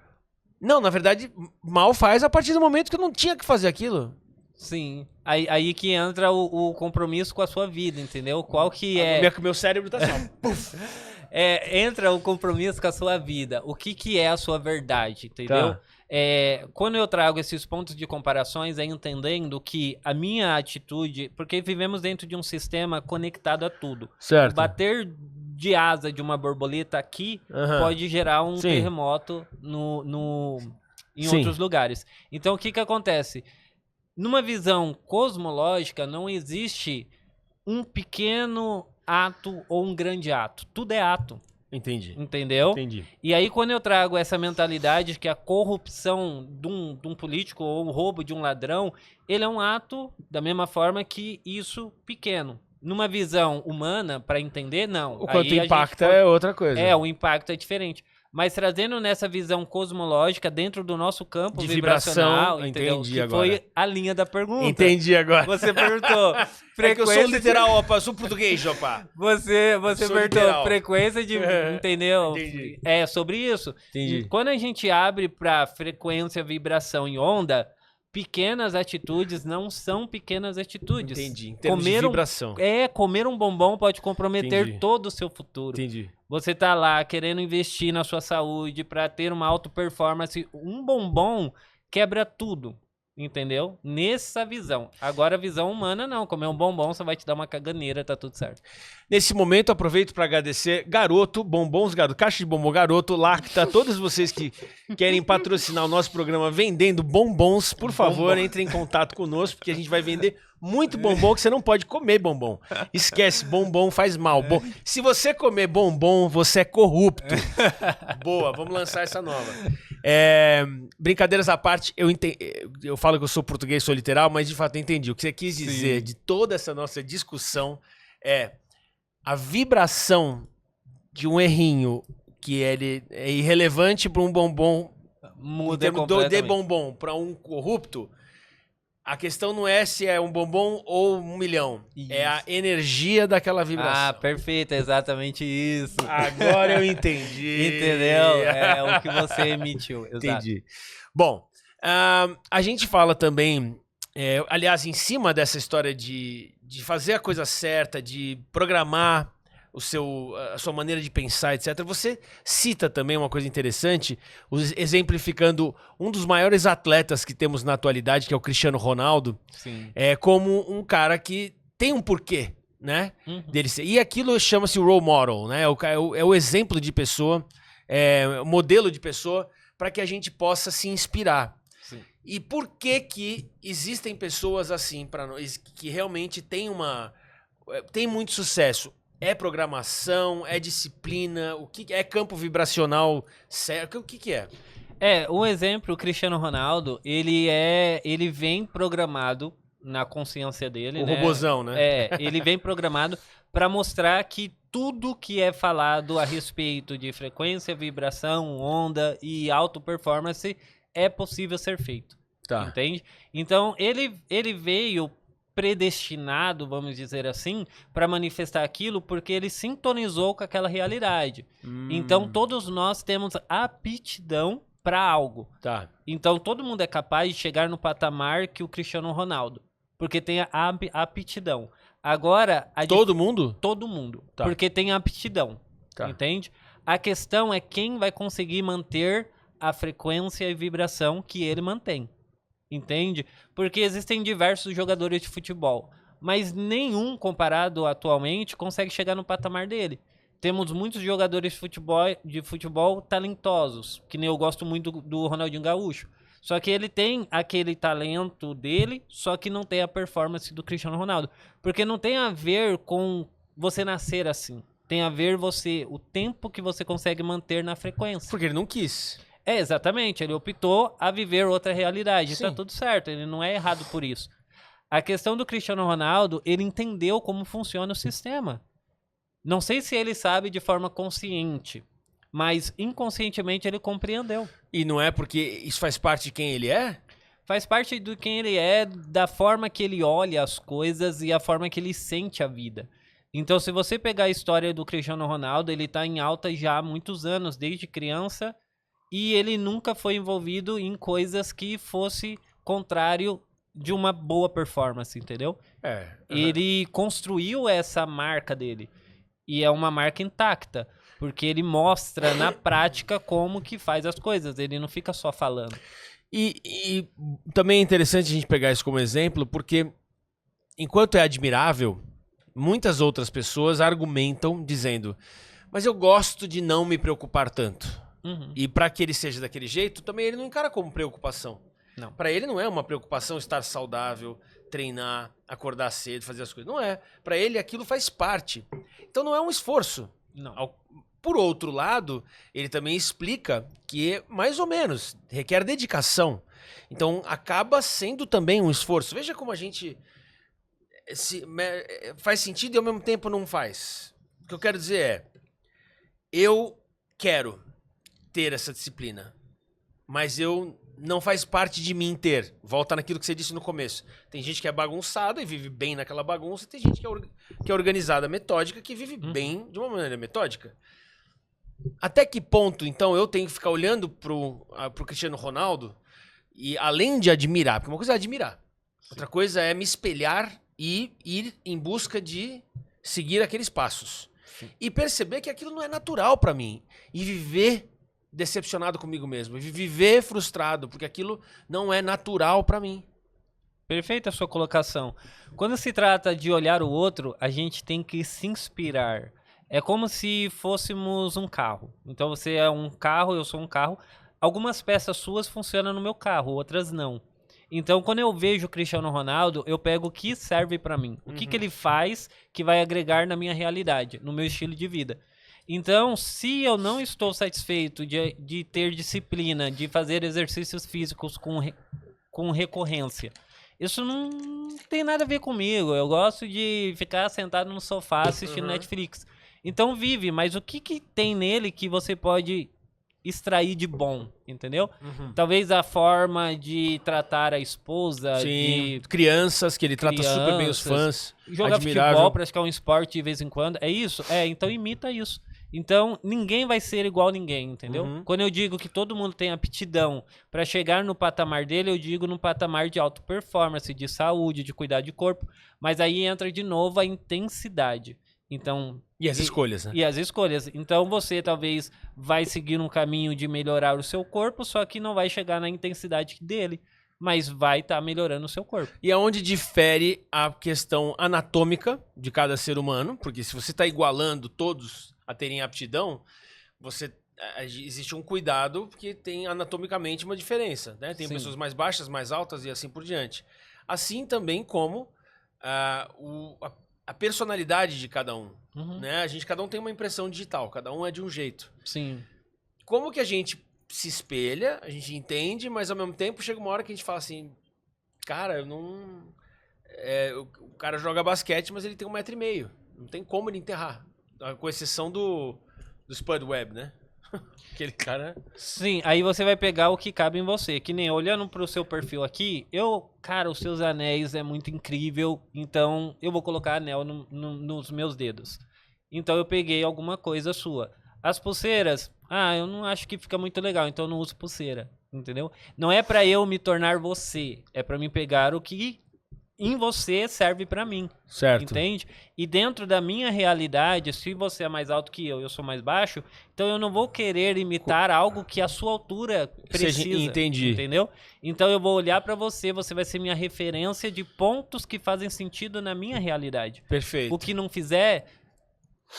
Não, na verdade, mal faz a partir do momento que eu não tinha que fazer aquilo. Sim. Aí que entra o compromisso com a sua vida, entendeu? Qual que é... Meu cérebro tá assim, puf. Entra o compromisso com a sua vida. O que é a sua verdade, entendeu? Tá. Quando eu trago esses pontos de comparações, é entendendo que a minha atitude... Porque vivemos dentro de um sistema conectado a tudo. Certo. O bater de asa de uma borboleta aqui pode gerar um terremoto em outros lugares. Então, o que que acontece? Numa visão cosmológica, não existe um pequeno ato ou um grande ato. Tudo é ato. Entendi. Entendeu? Entendi. E aí, quando eu trago essa mentalidade de que a corrupção de um político ou um roubo de um ladrão, ele é um ato da mesma forma que isso pequeno. Numa visão humana, para entender, não. O quanto aí impacta é outra coisa. o impacto é diferente. Mas trazendo nessa visão cosmológica dentro do nosso campo de vibracional, vibração, entendeu? entendi Que agora. foi a linha da pergunta. Entendi agora. Você perguntou É que eu sou literal, opa, sou português, opa. Você Sou perguntou literal. frequência de... Entendeu? Entendi. É sobre isso. Entendi. E quando a gente abre para frequência, vibração e onda, pequenas atitudes não são pequenas atitudes. Entendi. Em termos de vibração. Comer um bombom pode comprometer Entendi. todo o seu futuro. Entendi. Você tá lá querendo investir na sua saúde para ter uma alta performance. Um bombom quebra tudo, entendeu? Nessa visão. Agora a visão humana não. Comer um bombom só vai te dar uma caganeira, tá tudo certo. Nesse momento, aproveito para agradecer Garoto, Bombons Garoto, Caixa de Bombom Garoto, Lacta, todos vocês que querem patrocinar o nosso programa vendendo bombons, por favor, entrem em contato conosco, porque a gente vai vender muito bombom que você não pode comer bombom. Esquece, bombom faz mal. Se você comer bombom, você é corrupto. Boa, vamos lançar essa nova. Brincadeiras à parte, eu falo que eu sou português, sou literal, mas de fato eu entendi. O que você quis dizer de toda essa nossa discussão é a vibração de um errinho que ele é irrelevante para um bombom, Muda em termos de bombom para um corrupto. A questão não é se é um bombom ou 1 milhão. Isso. É a energia daquela vibração. Ah, perfeito, é exatamente isso. Agora eu entendi. Entendeu? É o que você emitiu. Exato. Entendi. Bom, a gente fala também, aliás, em cima dessa história de fazer a coisa certa, de programar a sua maneira de pensar, etc. Você cita também uma coisa interessante, exemplificando um dos maiores atletas que temos na atualidade, que é o Cristiano Ronaldo, Sim. Como um cara que tem um porquê, né? Uhum. Dele ser. E aquilo chama-se role model, né? É o exemplo de pessoa, o modelo de pessoa para que a gente possa se inspirar. Sim. E por que existem pessoas assim para nós que realmente tem muito sucesso? É programação, é disciplina, o que é campo vibracional certo? O que é? Um exemplo, o Cristiano Ronaldo, ele vem programado na consciência dele, O né? robozão, né? Ele vem programado para mostrar que tudo que é falado a respeito de frequência, vibração, onda e alta performance é possível ser feito. Tá. Entende? Então, ele veio predestinado, vamos dizer assim, para manifestar aquilo porque ele sintonizou com aquela realidade. Então, todos nós temos aptidão para algo. Tá. Então, todo mundo é capaz de chegar no patamar que o Cristiano Ronaldo, porque tem a aptidão. Agora... Todo mundo? Todo mundo, Tá. porque tem aptidão, Tá. entende? A questão é quem vai conseguir manter a frequência e vibração que ele mantém. Entende? Porque existem diversos jogadores de futebol, mas nenhum comparado atualmente consegue chegar no patamar dele. Temos muitos jogadores de futebol talentosos, que nem eu gosto muito do Ronaldinho Gaúcho. Só que ele tem aquele talento dele, só que não tem a performance do Cristiano Ronaldo. Porque não tem a ver com você nascer assim. Tem a ver o tempo que você consegue manter na frequência. Porque ele não quis. Exatamente, ele optou a viver outra realidade. Sim. Tá tudo certo, ele não é errado por isso. A questão do Cristiano Ronaldo, ele entendeu como funciona o sistema. Não sei se ele sabe de forma consciente, mas inconscientemente ele compreendeu. E não é porque isso faz parte de quem ele é? Faz parte do quem ele é, da forma que ele olha as coisas e a forma que ele sente a vida. Então, se você pegar a história do Cristiano Ronaldo, ele tá em alta já há muitos anos, desde criança, e ele nunca foi envolvido em coisas que fosse contrário de uma boa performance, entendeu? Ele construiu essa marca dele. E é uma marca intacta. Porque ele mostra na prática como que faz as coisas. Ele não fica só falando. E também é interessante a gente pegar isso como exemplo, porque enquanto é admirável, muitas outras pessoas argumentam dizendo: mas eu gosto de não me preocupar tanto. E para que ele seja daquele jeito, também ele não encara como preocupação. Não. Para ele não é uma preocupação estar saudável, treinar, acordar cedo, fazer as coisas. Não é. Para ele aquilo faz parte. Então não é um esforço. Não. Por outro lado, ele também explica que, mais ou menos, requer dedicação. Então acaba sendo também um esforço. Veja como a gente faz sentido e ao mesmo tempo não faz. O que eu quero dizer é, eu quero ter essa disciplina, mas não faz parte de mim ter. Volta naquilo que você disse no começo. Tem gente que é bagunçada e vive bem naquela bagunça, e tem gente que é organizada, metódica, que vive bem de uma maneira metódica. Até que ponto, então, eu tenho que ficar olhando pro Cristiano Ronaldo e, além de admirar, porque uma coisa é admirar, outra coisa é me espelhar e ir em busca de seguir aqueles passos. E perceber que aquilo não é natural pra mim. E viver decepcionado comigo mesmo. E viver frustrado, porque aquilo não é natural pra mim. Perfeita a sua colocação. Quando se trata de olhar o outro, a gente tem que se inspirar. É como se fôssemos um carro. Então você é um carro, eu sou um carro. Algumas peças suas funcionam no meu carro, outras não. Então, quando eu vejo o Cristiano Ronaldo, eu pego o que serve pra mim. O que ele faz que vai agregar na minha realidade, no meu estilo de vida. Então, se eu não estou satisfeito de ter disciplina, de fazer exercícios físicos com recorrência, isso não tem nada a ver comigo. Eu gosto de ficar sentado no sofá assistindo Netflix. Então, vive, mas o que tem nele que você pode extrair de bom, entendeu? Talvez a forma de tratar a esposa, de crianças, que ele trata super bem os fãs. Jogar futebol, praticar um esporte de vez em quando. É isso? Então imita isso. Então, ninguém vai ser igual a ninguém, entendeu? Quando eu digo que todo mundo tem aptidão para chegar no patamar dele, eu digo no patamar de alta performance, de saúde, de cuidar de corpo. Mas aí entra de novo a intensidade. Então, e as escolhas, né? E as escolhas. Então você talvez vai seguir um caminho de melhorar o seu corpo, só que não vai chegar na intensidade dele, mas vai estar melhorando o seu corpo. E aonde difere a questão anatômica de cada ser humano, porque se você está igualando todos a terem aptidão, existe um cuidado porque tem anatomicamente uma diferença, né? Tem pessoas mais baixas, mais altas e assim por diante. Assim também como a personalidade de cada um, né? Cada um tem uma impressão digital, cada um é de um jeito. Sim. Como que a gente se espelha, a gente entende, mas ao mesmo tempo chega uma hora que a gente fala assim, cara, eu não... o cara joga basquete, mas ele tem 1,5 m. Não tem como ele enterrar. Com exceção do Spud Webb, né? Aquele cara... Sim, aí você vai pegar o que cabe em você. Que nem olhando pro seu perfil aqui, cara, os seus anéis é muito incrível, então eu vou colocar anel nos meus dedos. Então eu peguei alguma coisa sua. As pulseiras, eu não acho que fica muito legal, então eu não uso pulseira, entendeu? Não é pra eu me tornar você, é pra mim pegar o que em você serve pra mim. Certo. Entende? E dentro da minha realidade, se você é mais alto que eu sou mais baixo, então eu não vou querer imitar algo que a sua altura precisa. Entendi. Entendeu? Então eu vou olhar pra você, você vai ser minha referência de pontos que fazem sentido na minha realidade. Perfeito. O que não fizer,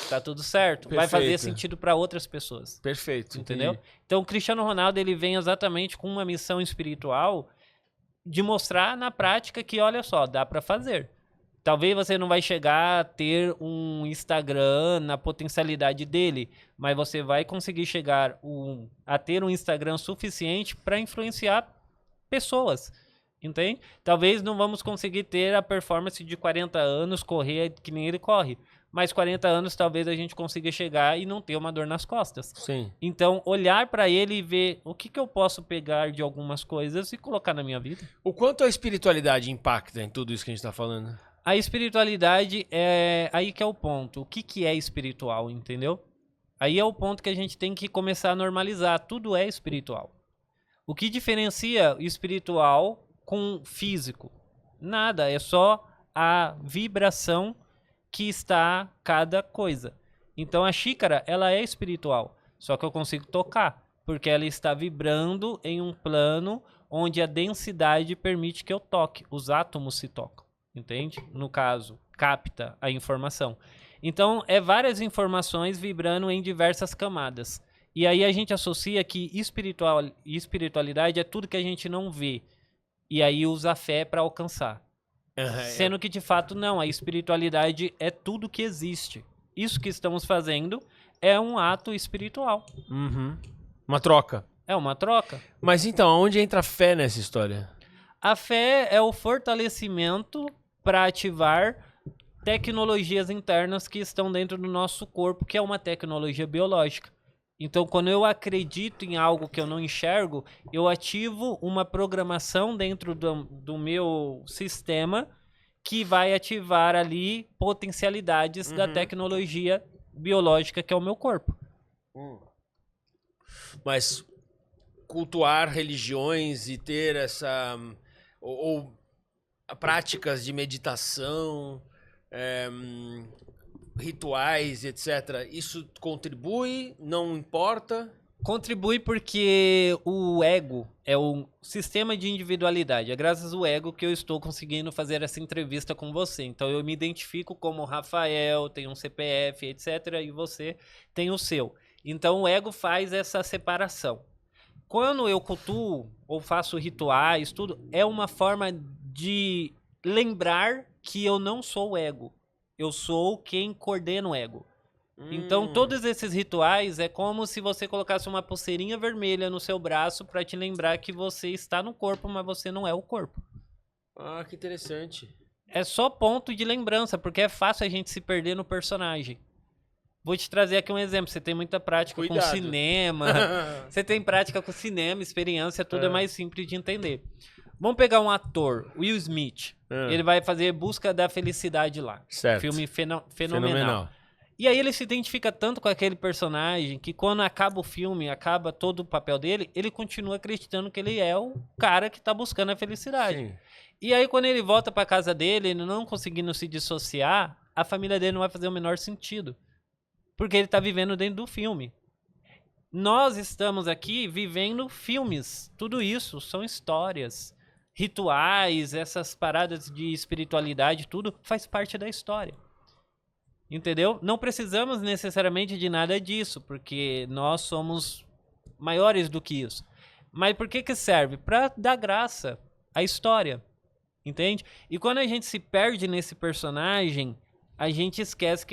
tá tudo certo. Perfeito. Vai fazer sentido pra outras pessoas. Perfeito. Entendeu? Entendi. Então o Cristiano Ronaldo, ele vem exatamente com uma missão espiritual de mostrar na prática que, olha só, dá pra fazer. Talvez você não vai chegar a ter um Instagram na potencialidade dele, mas você vai conseguir chegar a ter um Instagram suficiente para influenciar pessoas, entende? Talvez não vamos conseguir ter a performance de 40 anos, correr que nem ele corre, mas 40 anos talvez a gente consiga chegar e não ter uma dor nas costas. Sim. Então, olhar para ele e ver o que eu posso pegar de algumas coisas e colocar na minha vida. O quanto a espiritualidade impacta em tudo isso que a gente está falando? A espiritualidade é aí que é o ponto. O que é espiritual, entendeu? Aí é o ponto que a gente tem que começar a normalizar. Tudo é espiritual. O que diferencia o espiritual com físico? Nada, é só a vibração que está cada coisa. Então a xícara, ela é espiritual, só que eu consigo tocar, porque ela está vibrando em um plano onde a densidade permite que eu toque, os átomos se tocam, entende? No caso, capta a informação. Então, várias informações vibrando em diversas camadas. E aí a gente associa que espiritualidade é tudo que a gente não vê. E aí usa a fé para alcançar. Sendo que de fato não, a espiritualidade é tudo que existe. Isso que estamos fazendo é um ato espiritual. Uma troca. É uma troca. Mas então, aonde entra a fé nessa história? A fé é o fortalecimento para ativar tecnologias internas que estão dentro do nosso corpo, que é uma tecnologia biológica. Então, quando eu acredito em algo que eu não enxergo, eu ativo uma programação dentro do meu sistema que vai ativar ali potencialidades da tecnologia biológica que é o meu corpo. Mas cultuar religiões e ter essa... ou práticas de meditação, rituais, etc. Isso contribui? Não importa? Contribui porque o ego é o sistema de individualidade. É graças ao ego que eu estou conseguindo fazer essa entrevista com você. Então eu me identifico como Rafael, tenho um CPF, etc. E você tem o seu. Então o ego faz essa separação. Quando eu cultuo ou faço rituais, tudo, é uma forma de lembrar que eu não sou o ego. Eu sou quem coordena o ego. Então, todos esses rituais é como se você colocasse uma pulseirinha vermelha no seu braço para te lembrar que você está no corpo, mas você não é o corpo. Ah, que interessante. É só ponto de lembrança, porque é fácil a gente se perder no personagem. Vou te trazer aqui um exemplo. Você tem muita prática com cinema. Você tem prática com cinema, experiência, tudo é mais simples de entender. Vamos pegar um ator, Will Smith. Ele vai fazer Busca da Felicidade lá. Certo. Filme fenomenal. E aí ele se identifica tanto com aquele personagem que quando acaba o filme, acaba todo o papel dele, ele continua acreditando que ele é o cara que tá buscando a felicidade. Sim. E aí quando ele volta pra casa dele, ele não conseguindo se dissociar, a família dele não vai fazer o menor sentido. Porque ele tá vivendo dentro do filme. Nós estamos aqui vivendo filmes. Tudo isso são histórias. Rituais, essas paradas de espiritualidade, tudo faz parte da história. Entendeu? Não precisamos necessariamente de nada disso, porque nós somos maiores do que isso. Mas por que serve? Para dar graça à história, entende? E quando a gente se perde nesse personagem, a gente esquece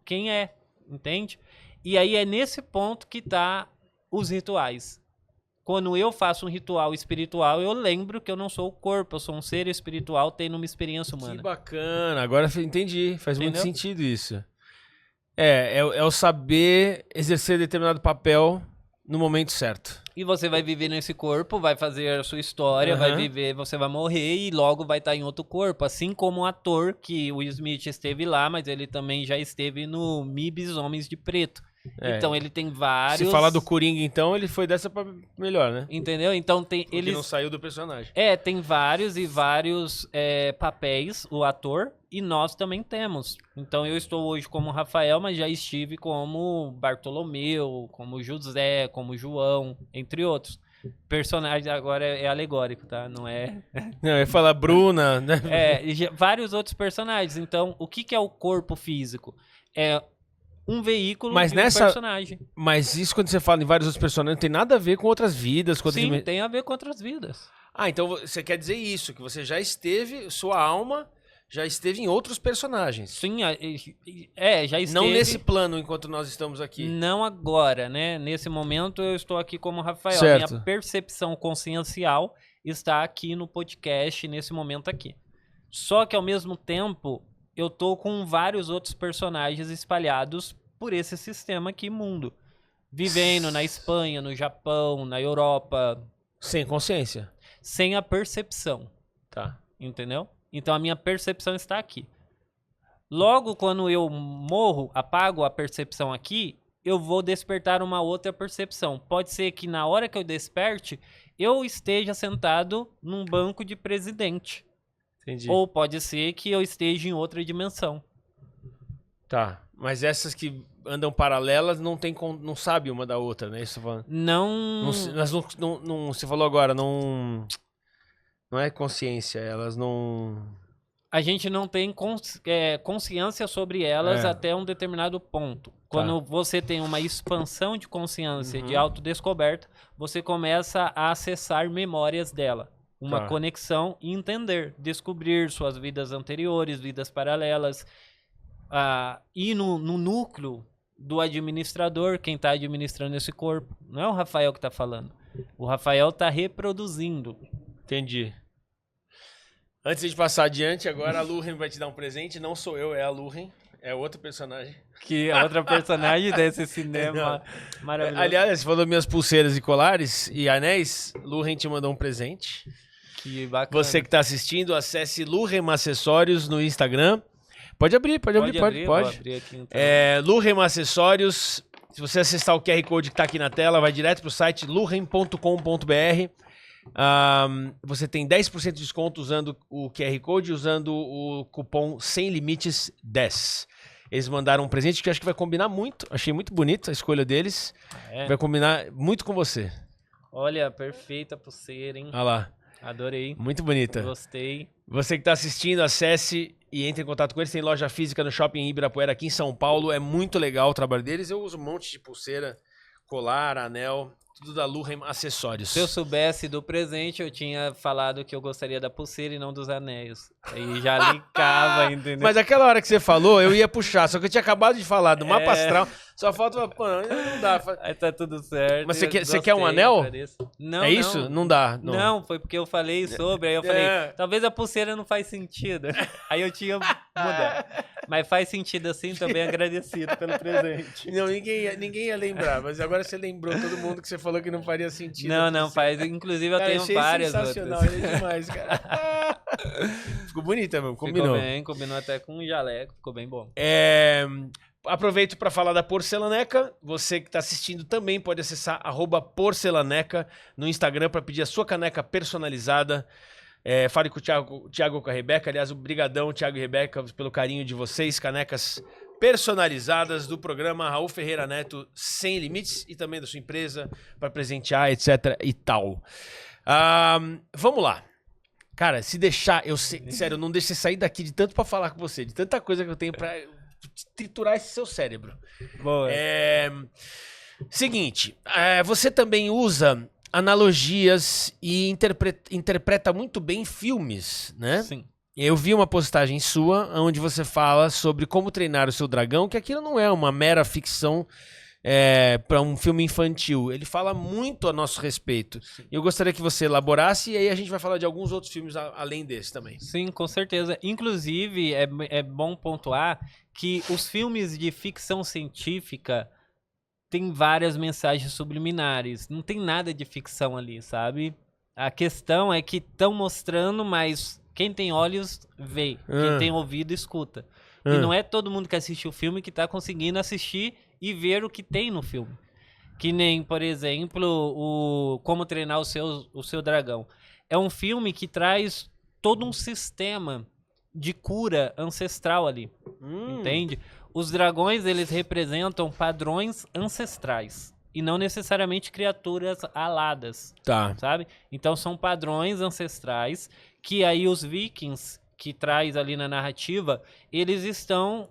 quem é, entende? E aí é nesse ponto que tá os rituais. Quando eu faço um ritual espiritual, eu lembro que eu não sou o corpo, eu sou um ser espiritual tendo uma experiência humana. Que bacana, agora entendi, faz muito Entendeu? sentido isso. É o saber exercer determinado papel no momento certo. E você vai viver nesse corpo, vai fazer a sua história, vai viver, você vai morrer e logo vai estar em outro corpo. Assim como um ator que o Will Smith esteve lá, mas ele também já esteve no MIBs Homens de Preto. Então ele tem vários... Se falar do Coringa, então, ele foi dessa pra melhor, né? Entendeu? Então tem... Ele não saiu do personagem. Tem vários e vários papéis, o ator, e nós também temos. Então eu estou hoje como Rafael, mas já estive como Bartolomeu, como José, como João, entre outros. Personagem agora é alegórico, tá? Não é... Não, eu ia falar Bruna, né? Vários outros personagens. Então, o que é o corpo físico? É um veículo de um personagem. Mas isso quando você fala em vários outros personagens, não tem nada a ver com outras vidas. Com Sim, tem a ver com outras vidas. Ah, então você quer dizer isso, que você já esteve, sua alma já esteve em outros personagens. Sim, já esteve. Não nesse plano enquanto nós estamos aqui. Não agora, né? Nesse momento eu estou aqui como Rafael. Certo. Minha percepção consciencial está aqui no podcast, nesse momento aqui. Só que ao mesmo tempo, eu tô com vários outros personagens espalhados por esse sistema aqui, mundo. Vivendo na Espanha, no Japão, na Europa. Sem consciência. Sem a percepção. Tá. Entendeu? Então a minha percepção está aqui. Logo, quando eu morro, apago a percepção aqui, eu vou despertar uma outra percepção. Pode ser que na hora que eu desperte, eu esteja sentado num banco de presidente. Entendi. Ou pode ser que eu esteja em outra dimensão. Tá. Mas essas que andam paralelas não sabem uma da outra, né? Isso não... Você falou agora, não é consciência, elas não... a gente não tem consciência sobre elas até um determinado ponto. Quando você tem uma expansão de consciência, de autodescoberta, você começa a acessar memórias dela. Uma conexão e entender, descobrir suas vidas anteriores, vidas paralelas. E no núcleo do administrador, quem está administrando esse corpo. Não é o Rafael que está falando. O Rafael está reproduzindo. Entendi. Antes de passar adiante, agora a Luren vai te dar um presente. Não sou eu, é a Luren. É outro personagem. Que é outra personagem desse cinema maravilhoso. Aliás, você falou minhas pulseiras e colares e anéis. Luren te mandou um presente. Que bacana. Você que está assistindo, acesse Luren Acessórios no Instagram. Pode abrir. Vou abrir aqui, então. Luren Acessórios. Se você acessar o QR Code que está aqui na tela, vai direto para o site luren.com.br. Você tem 10% de desconto usando o QR Code, usando o cupom Sem Limites 10. Eles mandaram um presente que eu acho que vai combinar muito. Achei muito bonito a escolha deles. Vai combinar muito com você. Olha, perfeita pulseira, hein? Olha lá. Adorei. Muito bonita. Gostei. Você que está assistindo, acesse e entre em contato com eles. Tem loja física no Shopping Ibirapuera aqui em São Paulo. É muito legal o trabalho deles. Eu uso um monte de pulseira, colar, anel, tudo da Luren Acessórios. Se eu soubesse do presente, eu tinha falado que eu gostaria da pulseira e não dos anéis. Aí já linkava, entendeu? Mas aquela hora que você falou, eu ia puxar. Só que eu tinha acabado de falar do mapa astral. Só falta... Pô, não dá. Aí tá tudo certo. Mas você quer um anel? Não, é isso? Não dá. Não, foi porque eu falei sobre. Aí eu falei, talvez a pulseira não faz sentido. Aí eu tinha mudado. Mas faz sentido assim, também agradecido pelo presente. Não, ninguém ia lembrar. Mas agora você lembrou todo mundo que você falou que não faria sentido. Não faz. Inclusive eu tenho várias outras. Sensacional, é demais, cara. Ficou bonita, meu. Combinou. Ficou bem, combinou até com um jaleco. Ficou bem bom. Aproveito para falar da Porcelaneca. Você que está assistindo também pode acessar @porcelaneca no Instagram para pedir a sua caneca personalizada. Fale com o Thiago ou com a Rebeca. Aliás, obrigadão, Thiago e Rebeca, pelo carinho de vocês. Canecas personalizadas do programa Raul Ferreira Neto Sem Limites e também da sua empresa para presentear, etc e tal. Vamos lá. Cara, se deixar, sério, não deixe você sair daqui de tanto para falar com você, de tanta coisa que eu tenho para triturar esse seu cérebro. Boa. Seguinte, você também usa analogias e interpreta muito bem filmes, né? Sim. Eu vi uma postagem sua onde você fala sobre como treinar o seu dragão, que aquilo não é uma mera ficção para um filme infantil. Ele fala muito a nosso respeito. Sim. Eu gostaria que você elaborasse e aí a gente vai falar de alguns outros filmes além desse também. Sim, com certeza. Inclusive, é bom pontuar que os filmes de ficção científica têm várias mensagens subliminares. Não tem nada de ficção ali, sabe? A questão é que estão mostrando, mas quem tem olhos vê. Quem tem ouvido escuta. E não é todo mundo que assiste o filme que está conseguindo assistir e ver o que tem no filme. Que nem, por exemplo, o Como Treinar o Seu Dragão. É um filme que traz todo um sistema de cura ancestral ali. Entende? Os dragões, eles representam padrões ancestrais. E não necessariamente criaturas aladas. Tá. Sabe? Então são padrões ancestrais que aí os vikings, que traz ali na narrativa, eles estão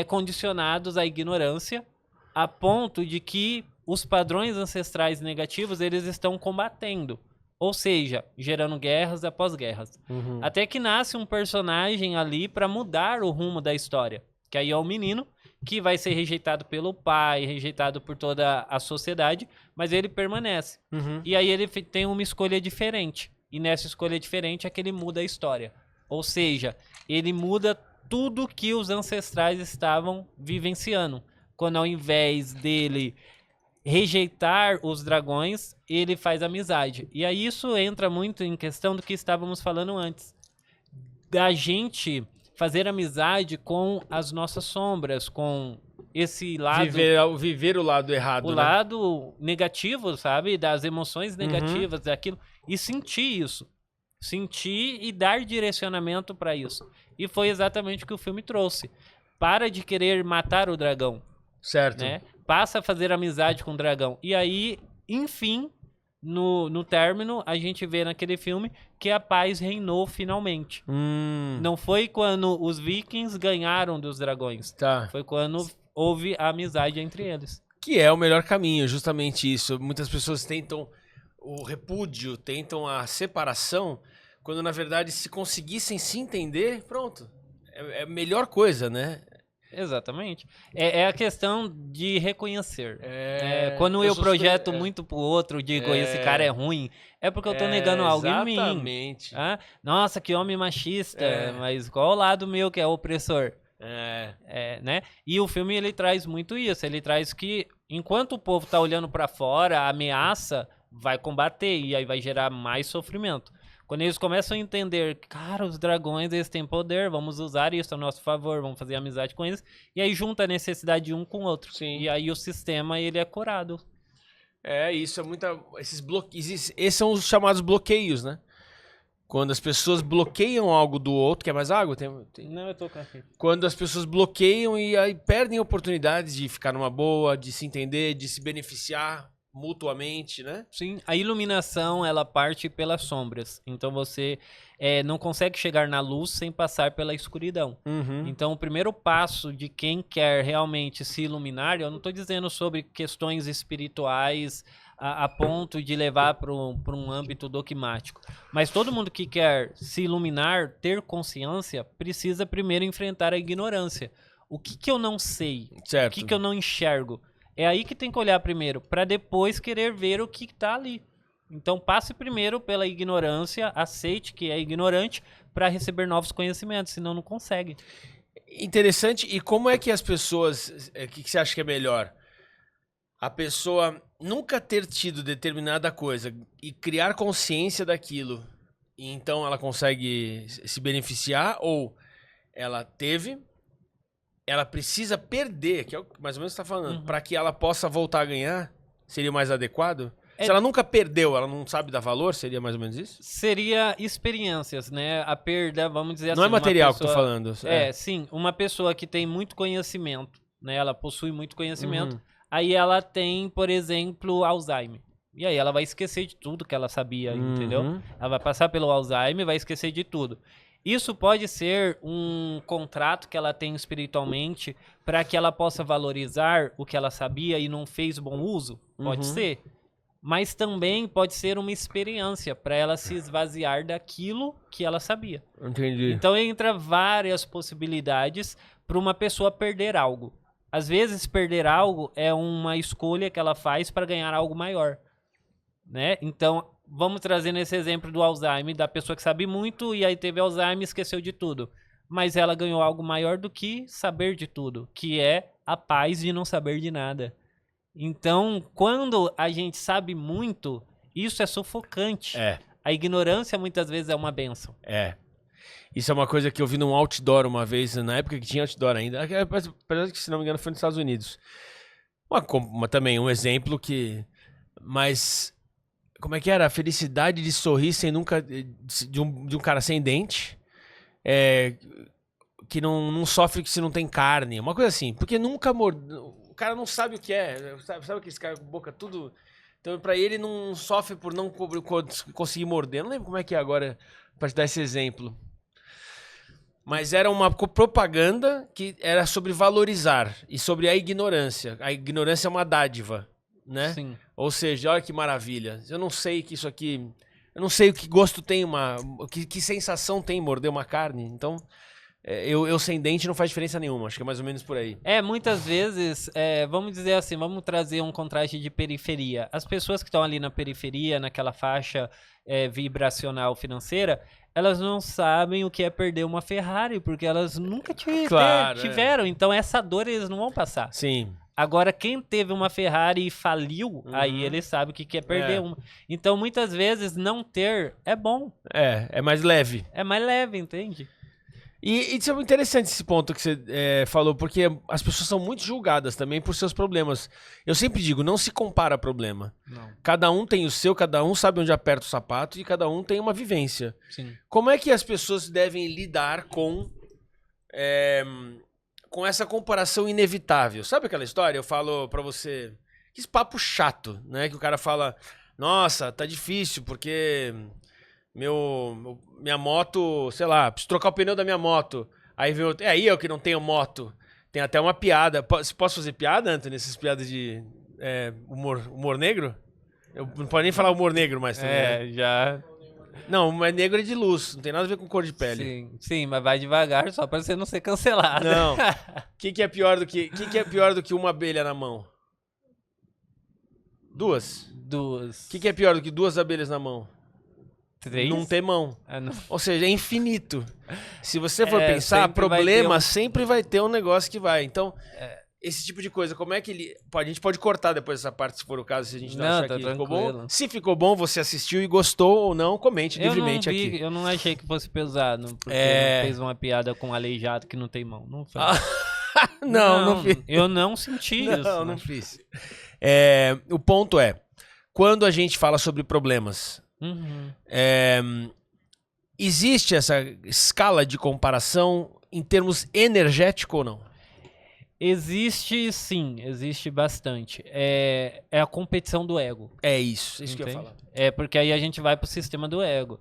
condicionados à ignorância, a ponto de que os padrões ancestrais negativos eles estão combatendo. Ou seja, gerando guerras após guerras. Até que nasce um personagem ali para mudar o rumo da história. Que aí é o menino, que vai ser rejeitado pelo pai, rejeitado por toda a sociedade, mas ele permanece. E aí ele tem uma escolha diferente. E nessa escolha diferente é que ele muda a história. Ou seja, ele muda tudo que os ancestrais estavam vivenciando. Quando ao invés dele rejeitar os dragões, ele faz amizade. E aí isso entra muito em questão do que estávamos falando antes. Da gente fazer amizade com as nossas sombras, com esse lado... Viver o lado errado, o lado negativo, sabe? Das emoções negativas, daquilo. E sentir isso. Sentir e dar direcionamento para isso. E foi exatamente o que o filme trouxe. Para de querer matar o dragão. Certo. Né? Passa a fazer amizade com o dragão. E aí, enfim, no término, a gente vê naquele filme que a paz reinou finalmente. Não foi quando os vikings ganharam dos dragões. Tá. Foi quando houve a amizade entre eles. Que é o melhor caminho, justamente isso. Muitas pessoas tentam o repúdio, tentam a separação, quando na verdade se conseguissem se entender, pronto. É a melhor coisa, né? Exatamente. É a questão de reconhecer. Quando eu projeto muito pro outro, digo, esse cara é ruim, é porque eu tô negando algo em mim. Exatamente. Nossa, que homem machista, mas qual o lado meu que é opressor? Né? E o filme, ele traz muito isso. Ele traz que, enquanto o povo tá olhando pra fora, a ameaça vai combater e aí vai gerar mais sofrimento. Quando eles começam a entender, cara, os dragões, eles têm poder, vamos usar isso a nosso favor, vamos fazer amizade com eles, e aí junta a necessidade de um com o outro. Sim. E aí o sistema, ele é curado. Isso é muita... Esses são os chamados bloqueios, né? Quando as pessoas bloqueiam algo do outro... Quer mais água? Não, eu tô com café. Quando as pessoas bloqueiam e aí perdem oportunidades de ficar numa boa, de se entender, de se beneficiar mutuamente, né? Sim, a iluminação, ela parte pelas sombras. Então você não consegue chegar na luz sem passar pela escuridão. Então o primeiro passo de quem quer realmente se iluminar, eu não estou dizendo sobre questões espirituais a ponto de levar para um âmbito dogmático. Mas todo mundo que quer se iluminar, ter consciência, precisa primeiro enfrentar a ignorância. O que eu não sei? Certo. O que eu não enxergo? É aí que tem que olhar primeiro, para depois querer ver o que está ali. Então passe primeiro pela ignorância, aceite que é ignorante, para receber novos conhecimentos, senão não consegue. Interessante. E como é que as pessoas... O que você acha que é melhor? A pessoa nunca ter tido determinada coisa e criar consciência daquilo, e então ela consegue se beneficiar, ou ela teve... ela precisa perder, que é o que mais ou menos você está falando, para que ela possa voltar a ganhar, seria o mais adequado? Se ela nunca perdeu, ela não sabe dar valor, seria mais ou menos isso? Seria experiências, né? A perda, vamos dizer assim... Não é material que eu tô falando. Sim. Uma pessoa que tem muito conhecimento, né? Ela possui muito conhecimento, aí ela tem, por exemplo, Alzheimer. E aí ela vai esquecer de tudo que ela sabia, entendeu? Ela vai passar pelo Alzheimer e vai esquecer de tudo. Isso pode ser um contrato que ela tem espiritualmente para que ela possa valorizar o que ela sabia e não fez bom uso? Pode ser. Mas também pode ser uma experiência para ela se esvaziar daquilo que ela sabia. Entendi. Então entra várias possibilidades para uma pessoa perder algo. Às vezes perder algo é uma escolha que ela faz para ganhar algo maior, né? Então vamos trazer nesse exemplo do Alzheimer, da pessoa que sabe muito e aí teve Alzheimer e esqueceu de tudo. Mas ela ganhou algo maior do que saber de tudo, que é a paz de não saber de nada. Então, quando a gente sabe muito, isso é sufocante. A ignorância muitas vezes é uma bênção. Isso é uma coisa que eu vi num outdoor uma vez, na época que tinha outdoor ainda. Apesar que, se não me engano, foi nos Estados Unidos. Também um exemplo que... Mas... Como é que era? A felicidade de sorrir sem nunca... De um cara sem dente. Que não sofre se não tem carne. Uma coisa assim. Porque nunca o cara não sabe o que é. Sabe aquele cara com boca tudo... Então, pra ele, não sofre por não conseguir morder. Não lembro como é que é agora, pra te dar esse exemplo. Mas era uma propaganda que era sobre valorizar e sobre a ignorância. A ignorância é uma dádiva, né? Sim. Ou seja, olha que maravilha. Eu não sei que isso aqui... Eu não sei o que gosto tem que sensação tem morder uma carne. Então, eu sem dente não faz diferença nenhuma. Acho que é mais ou menos por aí. Muitas vezes, vamos dizer assim, vamos trazer um contraste de periferia. As pessoas que estão ali na periferia, naquela faixa vibracional financeira, elas não sabem o que é perder uma Ferrari, porque elas nunca tiveram. Então, essa dor eles não vão passar. Sim. Agora, quem teve uma Ferrari e faliu, aí ele sabe o que é perder uma. Então, muitas vezes, não ter é bom. É mais leve. É mais leve, entende? E isso é interessante esse ponto que você falou, porque as pessoas são muito julgadas também por seus problemas. Eu sempre digo, não se compara problema. Não. Cada um tem o seu, cada um sabe onde aperta o sapato e cada um tem uma vivência. Sim. Como é que as pessoas devem lidar com essa comparação inevitável? Sabe aquela história? Eu falo pra você... Que esse papo chato, né? Que o cara fala... Nossa, tá difícil, porque minha moto, sei lá, preciso trocar o pneu da minha moto. Aí vem outro, aí eu que não tenho moto. Tem até uma piada. Posso fazer piada, Anthony? Essas piadas de humor negro? Eu não posso nem falar humor negro mais também. Né? Já... Não, mas negro é de luz, não tem nada a ver com cor de pele. Sim, mas vai devagar só pra você não ser cancelado. Não. O que é pior do que uma abelha na mão? Duas. O que é pior do que 2 abelhas na mão? 3? Não ter mão. Não. Ou seja, é infinito. Se você for pensar, problema sempre vai ter um negócio que vai. Então, esse tipo de coisa, como é que a gente pode cortar depois essa parte, se for o caso, se a gente não achar que ficou bom. Se ficou bom, você assistiu e gostou ou não, comente livremente aqui. Eu não achei que fosse pesado, porque fez uma piada com um aleijado que não tem mão. Não foi. Não fiz. Eu não senti isso. Não fiz. O ponto é, quando a gente fala sobre problemas, existe essa escala de comparação em termos energético ou não? Existe sim, existe bastante. É a competição do ego. É isso que eu ia falar. Porque aí a gente vai pro sistema do ego.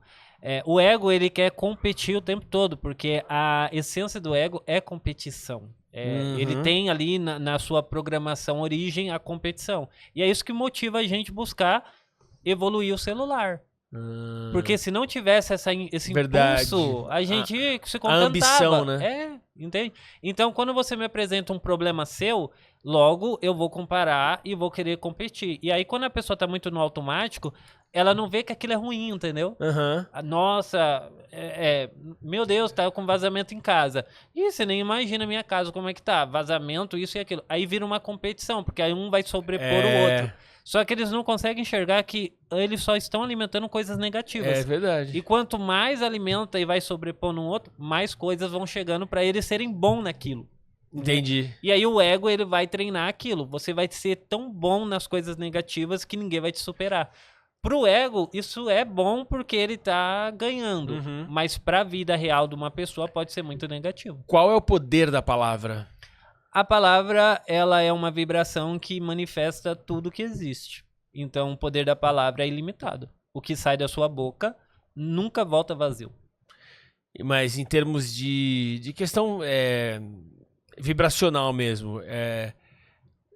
O ego, ele quer competir o tempo todo, porque a essência do ego é competição. Ele tem ali na sua programação origem a competição. E é isso que motiva a gente buscar evoluir o celular. Porque se não tivesse esse impulso, a gente se contentava. A ambição, né? Entende? Então, quando você me apresenta um problema seu, logo eu vou comparar e vou querer competir. E aí, quando a pessoa tá muito no automático, ela não vê que aquilo é ruim, entendeu? Nossa, meu Deus, tá com vazamento em casa. E você nem imagina a minha casa, como é que tá? Vazamento, isso e aquilo. Aí vira uma competição, porque aí um vai sobrepor o outro. Só que eles não conseguem enxergar que eles só estão alimentando coisas negativas. É verdade. E quanto mais alimenta e vai sobrepor no outro, mais coisas vão chegando para eles serem bons naquilo. Entendi. E aí o ego, ele vai treinar aquilo. Você vai ser tão bom nas coisas negativas que ninguém vai te superar. Pro ego, isso é bom porque ele tá ganhando. Mas pra vida real de uma pessoa pode ser muito negativo. Qual é o poder da palavra? A palavra, ela é uma vibração que manifesta tudo que existe. Então, o poder da palavra é ilimitado. O que sai da sua boca nunca volta vazio. Mas em termos de questão vibracional mesmo,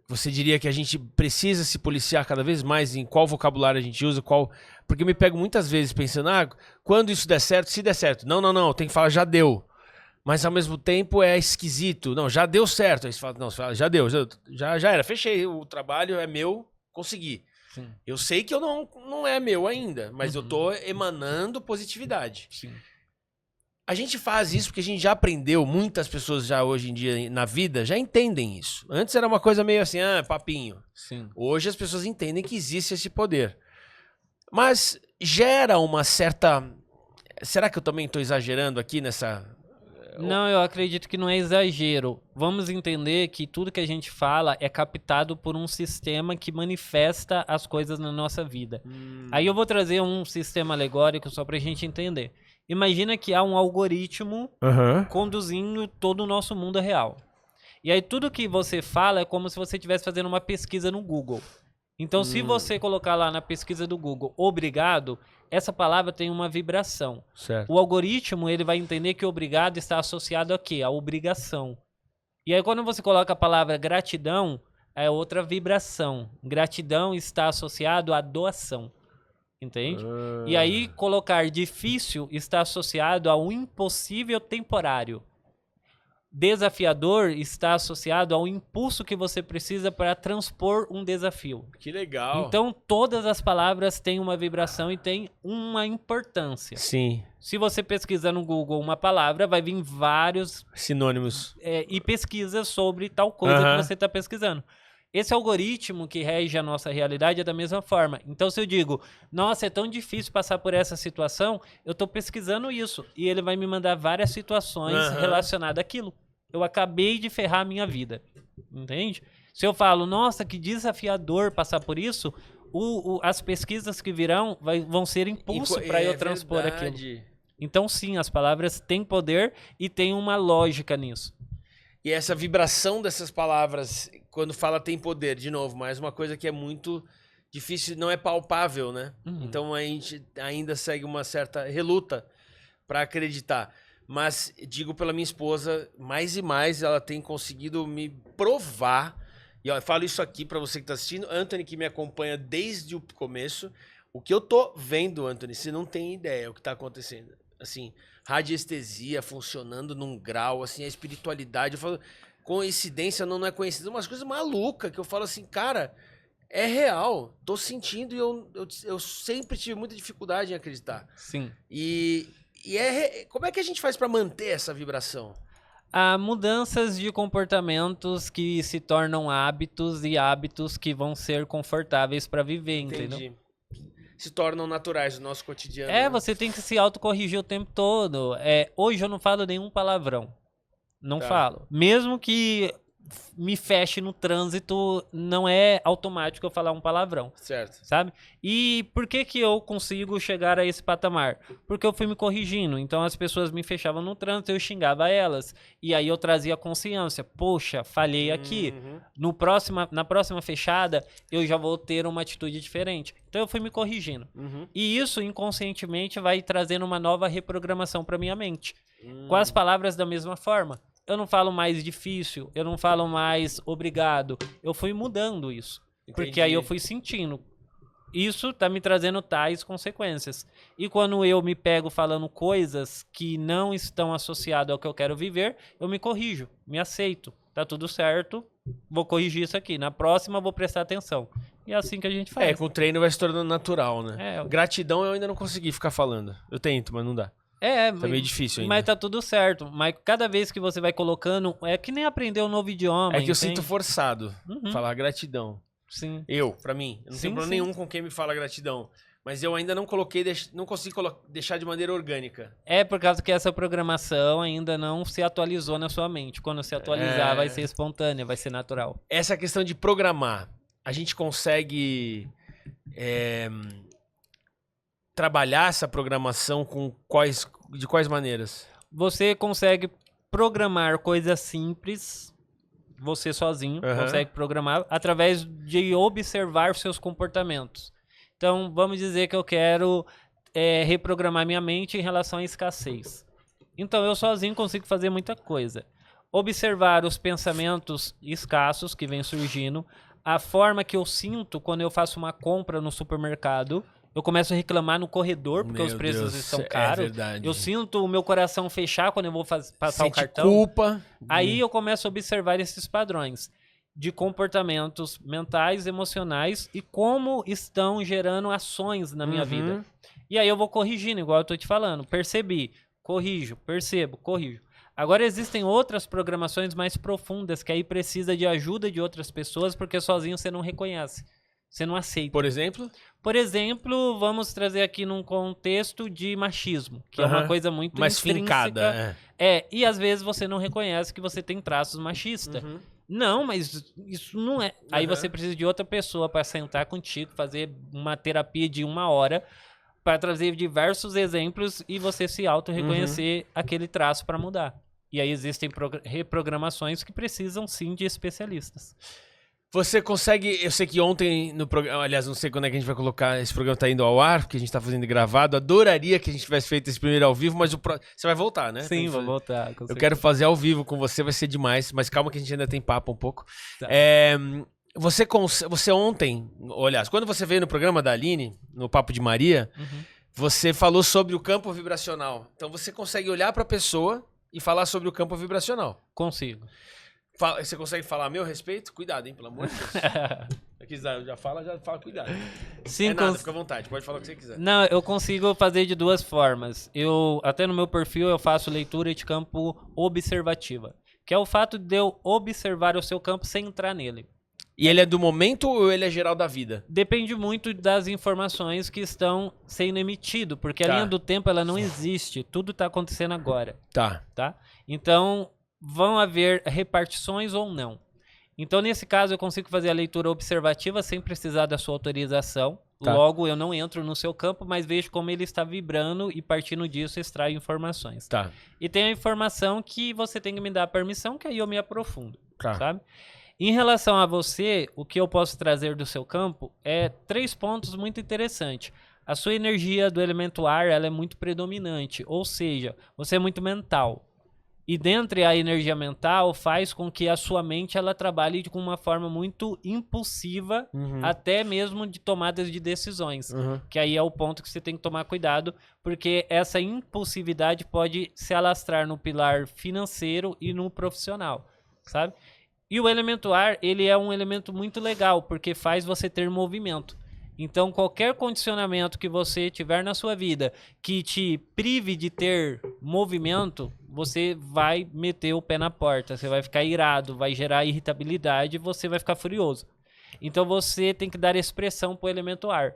você diria que a gente precisa se policiar cada vez mais em qual vocabulário a gente usa, porque eu me pego muitas vezes pensando, quando isso der certo, se der certo. Não, tem que falar já deu. Mas ao mesmo tempo é esquisito. Não, já deu certo. Aí você fala, não, já deu, já era, fechei, o trabalho é meu, consegui. Sim. Eu sei que eu não é meu ainda, mas eu tô emanando positividade. Sim. A gente faz isso porque a gente já aprendeu, muitas pessoas já hoje em dia na vida já entendem isso. Antes era uma coisa meio assim, papinho. Sim. Hoje as pessoas entendem que existe esse poder. Mas gera uma certa... Será que eu também estou exagerando aqui nessa... Não, eu acredito que não é exagero. Vamos entender que tudo que a gente fala é captado por um sistema que manifesta as coisas na nossa vida. Aí eu vou trazer um sistema alegórico só pra gente entender. Imagina que há um algoritmo conduzindo todo o nosso mundo real. E aí tudo que você fala é como se você estivesse fazendo uma pesquisa no Google. Então, se você colocar lá na pesquisa do Google, obrigado, essa palavra tem uma vibração. Certo. O algoritmo, ele vai entender que obrigado está associado a quê? A obrigação. E aí, quando você coloca a palavra gratidão, é outra vibração. Gratidão está associado à doação. Entende? E aí, colocar difícil está associado ao impossível temporário. Desafiador está associado ao impulso que você precisa para transpor um desafio. Que legal. Então, todas as palavras têm uma vibração e têm uma importância. Sim. Se você pesquisa no Google uma palavra, vai vir vários... sinônimos. E pesquisas sobre tal coisa que você está pesquisando. Esse algoritmo que rege a nossa realidade é da mesma forma. Então, se eu digo, nossa, é tão difícil passar por essa situação, eu estou pesquisando isso. E ele vai me mandar várias situações relacionadas àquilo. Eu acabei de ferrar a minha vida. Entende? Se eu falo, nossa, que desafiador passar por isso, as pesquisas que virão vão ser impulso para eu transpor aquilo. Então, sim, as palavras têm poder e tem uma lógica nisso. E essa vibração dessas palavras, quando fala tem poder, de novo, mais uma coisa que é muito difícil, não é palpável, né? Uhum. Então a gente ainda segue uma certa reluta para acreditar. Mas digo pela minha esposa, mais e mais ela tem conseguido me provar. E ó, eu falo isso aqui para você que tá assistindo, Anthony, que me acompanha desde o começo. O que eu tô vendo, Anthony, você não tem ideia o que tá acontecendo. Assim, radiestesia funcionando num grau, assim, a espiritualidade. Eu falo, coincidência não é coincidência, umas coisas malucas que eu falo assim, cara, é real. Tô sentindo e eu sempre tive muita dificuldade em acreditar. Sim. Como é que a gente faz para manter essa vibração? Há mudanças de comportamentos que se tornam hábitos e hábitos que vão ser confortáveis para viver, entendeu? Entendi. Se tornam naturais no nosso cotidiano. É, né? você tem que se autocorrigir o tempo todo. Hoje eu não falo nenhum palavrão. Não Tá. falo. Mesmo que me feche no trânsito, não é automático eu falar um palavrão, Certo. sabe? E por que que eu consigo chegar a esse patamar? Porque eu fui me corrigindo. Então as pessoas me fechavam no trânsito, eu xingava elas. E aí eu trazia consciência. Poxa, falhei aqui. Uhum. Na próxima fechada, eu já vou ter uma atitude diferente. Então eu fui me corrigindo. Uhum. E isso inconscientemente vai trazendo uma nova reprogramação para minha mente. Com as palavras da mesma forma. Eu não falo mais difícil, eu não falo mais obrigado. Eu fui mudando isso. Porque Entendi. aí eu fui sentindo. Isso tá me trazendo tais consequências. E quando eu me pego falando coisas que não estão associadas ao que eu quero viver, eu me corrijo, me aceito. Tá tudo certo, vou corrigir isso aqui. Na próxima eu vou prestar atenção. E é assim que a gente faz. Com o treino vai se tornando natural, né? É. Gratidão eu ainda não consegui ficar falando. Eu tento, mas não dá. Tá meio difícil ainda. Mas tá tudo certo. Mas cada vez que você vai colocando, é que nem aprender um novo idioma. É que eu entende? sinto forçado falar gratidão. Sim. Pra mim. Eu não Sim, tenho problema sim. nenhum com quem me fala gratidão. Mas eu ainda não coloquei, não consigo deixar de maneira orgânica. É por causa que essa programação ainda não se atualizou na sua mente. Quando se atualizar, vai ser espontânea, vai ser natural. Essa questão de programar, a gente consegue trabalhar essa programação de quais maneiras? Você consegue programar coisas simples, você sozinho consegue programar através de observar seus comportamentos. Então, vamos dizer que eu quero reprogramar minha mente em relação à escassez. Então, eu sozinho consigo fazer muita coisa. Observar os pensamentos escassos que vêm surgindo, a forma que eu sinto quando eu faço uma compra no supermercado. Eu começo a reclamar no corredor porque os preços estão caros. É verdade. Eu sinto o meu coração fechar quando eu vou passar o cartão. Culpa. Aí eu começo a observar esses padrões de comportamentos mentais, emocionais e como estão gerando ações na minha vida. E aí eu vou corrigindo, igual eu tô te falando. Percebi, corrijo, percebo, corrijo. Agora existem outras programações mais profundas que aí precisa de ajuda de outras pessoas porque sozinho você não reconhece. Você não aceita. Por exemplo? Por exemplo, vamos trazer aqui num contexto de machismo, que é uma coisa muito mais intrínseca. fincada. E às vezes você não reconhece que você tem traços machistas. Não, mas isso não é. Aí você precisa de outra pessoa para sentar contigo, fazer uma terapia de 1 hora, para trazer diversos exemplos e você se auto-reconhecer aquele traço para mudar. E aí existem reprogramações que precisam sim de especialistas. Você consegue, eu sei que ontem no programa, aliás, não sei quando é que a gente vai colocar, esse programa tá indo ao ar, porque a gente tá fazendo gravado, adoraria que a gente tivesse feito esse primeiro ao vivo, mas você vai voltar, né? Sim, vou voltar. Eu quero fazer ao vivo com você, vai ser demais, mas calma que a gente ainda tem papo um pouco. Tá. Você ontem, aliás, quando você veio no programa da Aline, no Papo de Maria, você falou sobre o campo vibracional. Então você consegue olhar pra pessoa e falar sobre o campo vibracional. Consigo. Você consegue falar a meu respeito? Cuidado, hein, pelo amor de Deus. Aqui já fala, cuidado. Sim, Fica à vontade, pode falar o que você quiser. Não, eu consigo fazer de 2 formas. Até no meu perfil eu faço leitura de campo observativa, que é o fato de eu observar o seu campo sem entrar nele. E ele é do momento ou ele é geral da vida? Depende muito das informações que estão sendo emitidas, porque a linha do tempo ela não existe, tudo está acontecendo agora. Tá. Então, vão haver repartições ou não. Então, nesse caso, eu consigo fazer a leitura observativa sem precisar da sua autorização. Tá. Logo, eu não entro no seu campo, mas vejo como ele está vibrando e, partindo disso, extraio informações. Tá. E tem a informação que você tem que me dar permissão, que aí eu me aprofundo, Tá. sabe? Em relação a você, o que eu posso trazer do seu campo é 3 pontos muito interessantes. A sua energia do elemento ar, ela é muito predominante, ou seja, você é muito mental. E dentre a energia mental faz com que a sua mente ela trabalhe com uma forma muito impulsiva, até mesmo de tomadas de decisões. Que aí é o ponto que você tem que tomar cuidado, porque essa impulsividade pode se alastrar no pilar financeiro e no profissional, sabe? E o elemento ar, ele é um elemento muito legal, porque faz você ter movimento. Então, qualquer condicionamento que você tiver na sua vida que te prive de ter movimento, você vai meter o pé na porta, você vai ficar irado, vai gerar irritabilidade e você vai ficar furioso. Então, você tem que dar expressão para o elemento ar.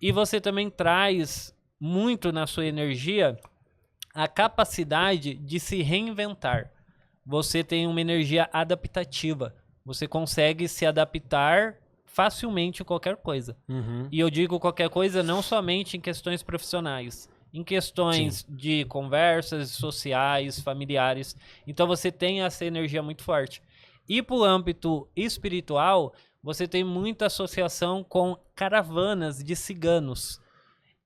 E você também traz muito na sua energia a capacidade de se reinventar. Você tem uma energia adaptativa. Você consegue se adaptar facilmente qualquer coisa. E eu digo qualquer coisa não somente em questões profissionais, em questões de conversas sociais, familiares. Então você tem essa energia muito forte. E para o âmbito espiritual, você tem muita associação com caravanas de ciganos.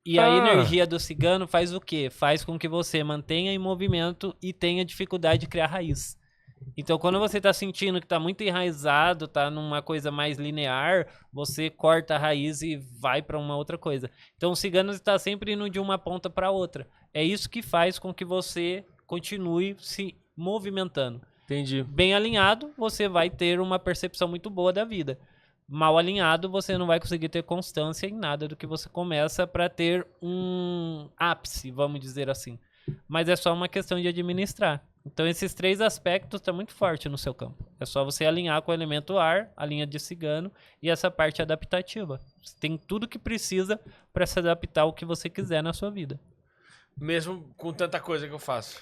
E a energia do cigano faz o quê? Faz com que você mantenha em movimento e tenha dificuldade de criar raiz. Então, quando você está sentindo que está muito enraizado, está numa coisa mais linear, você corta a raiz e vai para uma outra coisa. Então, o cigano está sempre indo de uma ponta para outra. É isso que faz com que você continue se movimentando. Entendi. Bem alinhado, você vai ter uma percepção muito boa da vida. Mal alinhado, você não vai conseguir ter constância em nada do que você começa para ter um ápice, vamos dizer assim. Mas é só uma questão de administrar. Então esses 3 aspectos estão muito fortes no seu campo. É só você alinhar com o elemento ar, a linha de cigano e essa parte adaptativa. Você tem tudo que precisa para se adaptar ao que você quiser na sua vida. Mesmo com tanta coisa que eu faço.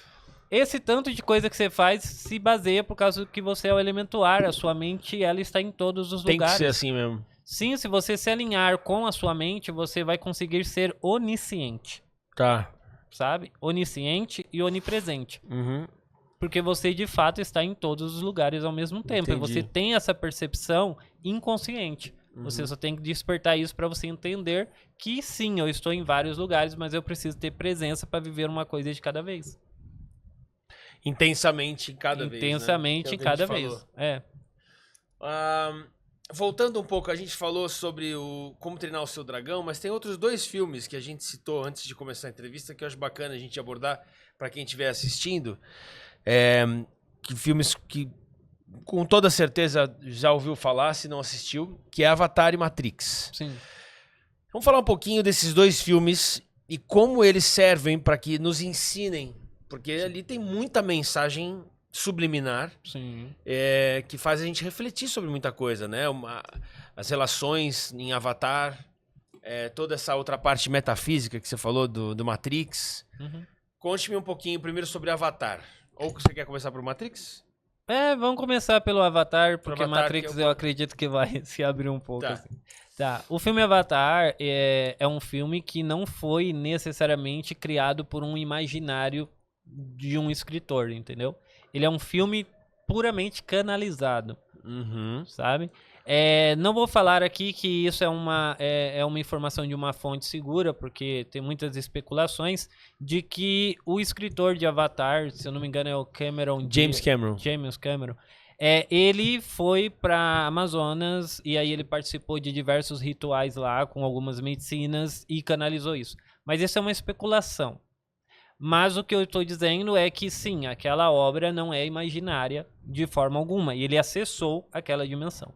Esse tanto de coisa que você faz se baseia por causa que você é o elemento ar. A sua mente ela está em todos os lugares. Tem que ser assim mesmo. Sim, se você se alinhar com a sua mente, você vai conseguir ser onisciente. Tá. Sabe? Onisciente e onipresente. Porque você, de fato, está em todos os lugares ao mesmo tempo. Entendi. E você tem essa percepção inconsciente. Você só tem que despertar isso para você entender que, sim, eu estou em vários lugares, mas eu preciso ter presença para viver uma coisa de cada vez. Intensamente em cada vez, né? Intensamente em cada vez. É. Voltando um pouco, a gente falou sobre Como Treinar o Seu Dragão, mas tem outros 2 filmes que a gente citou antes de começar a entrevista que eu acho bacana a gente abordar para quem estiver assistindo. Que filmes que com toda certeza já ouviu falar, se não assistiu, que é Avatar e Matrix. Sim. Vamos falar um pouquinho desses 2 filmes e como eles servem para que nos ensinem, porque ali tem muita mensagem subliminar, Sim. que faz a gente refletir sobre muita coisa, né? As relações em Avatar, toda essa outra parte metafísica que você falou do Matrix. Conte-me um pouquinho primeiro sobre Avatar. Ou você quer começar por Matrix? Vamos começar pelo Avatar, porque Avatar, Matrix eu acredito que vai se abrir um pouco. Tá. Assim. Tá. O filme Avatar é um filme que não foi necessariamente criado por um imaginário de um escritor, entendeu? Ele é um filme puramente canalizado, sabe? Não vou falar aqui que isso é uma informação de uma fonte segura, porque tem muitas especulações de que o escritor de Avatar, se eu não me engano é o James Cameron. Ele foi para Amazonas e aí ele participou de diversos rituais lá com algumas medicinas e canalizou isso. Mas isso é uma especulação. Mas o que eu estou dizendo é que sim, aquela obra não é imaginária de forma alguma. E ele acessou aquela dimensão.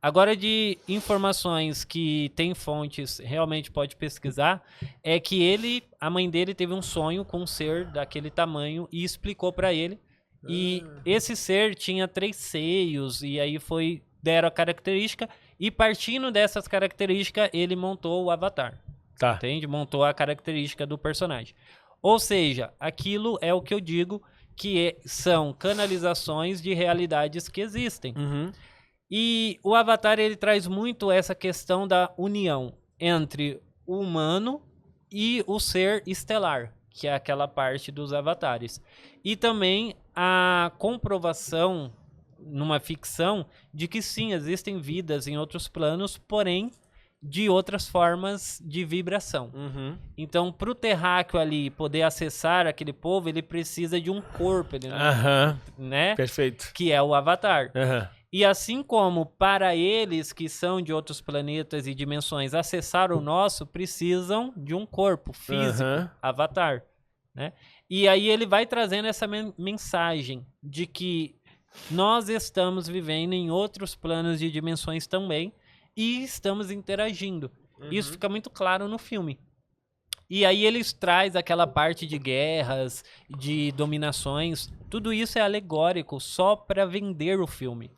Agora, de informações que tem fontes, realmente pode pesquisar, é que a mãe dele teve um sonho com um ser daquele tamanho e explicou para ele. E esse ser tinha 3 seios e aí deram a característica e partindo dessas características ele montou o Avatar. Tá. Entende? Montou a característica do personagem. Ou seja, aquilo é o que eu digo que são canalizações de realidades que existem. E o Avatar ele traz muito essa questão da união entre o humano e o ser estelar, que é aquela parte dos avatares. E também a comprovação numa ficção de que sim, existem vidas em outros planos, porém de outras formas de vibração. Uhum. Então, para o terráqueo ali poder acessar aquele povo, ele precisa de um corpo, ele não, Aham. né? Perfeito. Que é o avatar. Aham. E assim como para eles que são de outros planetas e dimensões acessar o nosso, precisam de um corpo físico, Aham. avatar, né? E aí ele vai trazendo essa mensagem de que nós estamos vivendo em outros planos de dimensões também e estamos interagindo. Isso fica muito claro no filme. E aí eles traz aquela parte de guerras, de dominações, tudo isso é alegórico só para vender o filme.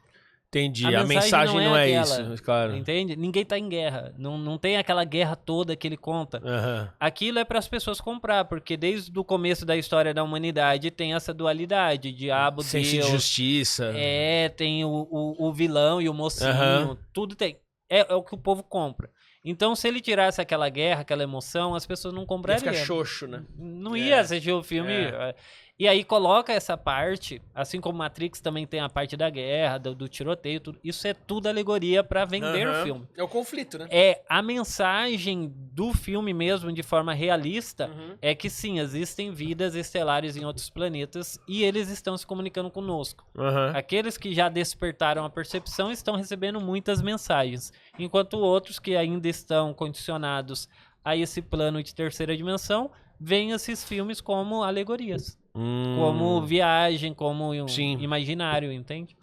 Entendi. A mensagem não é aquela, isso, claro. Entende? Ninguém tá em guerra. Não tem aquela guerra toda que ele conta. Aham. Aquilo é para as pessoas comprar, porque desde o começo da história da humanidade tem essa dualidade, diabo, Senso Deus. de justiça. Tem o vilão e o mocinho, Aham. tudo tem. É o que o povo compra. Então, se ele tirasse aquela guerra, aquela emoção, as pessoas não Ia comprariam. ficar xoxo, né? Não ia assistir o filme. E aí coloca essa parte, assim como Matrix também tem a parte da guerra, do tiroteio, tudo. Isso é tudo alegoria para vender o filme. É o conflito, né? É a mensagem do filme mesmo, de forma realista, é que sim, existem vidas estelares em outros planetas e eles estão se comunicando conosco. Aham. Aqueles que já despertaram a percepção estão recebendo muitas mensagens, enquanto outros que ainda estão condicionados a esse plano de terceira dimensão veem esses filmes como alegorias, como viagem, como Sim. imaginário, entende?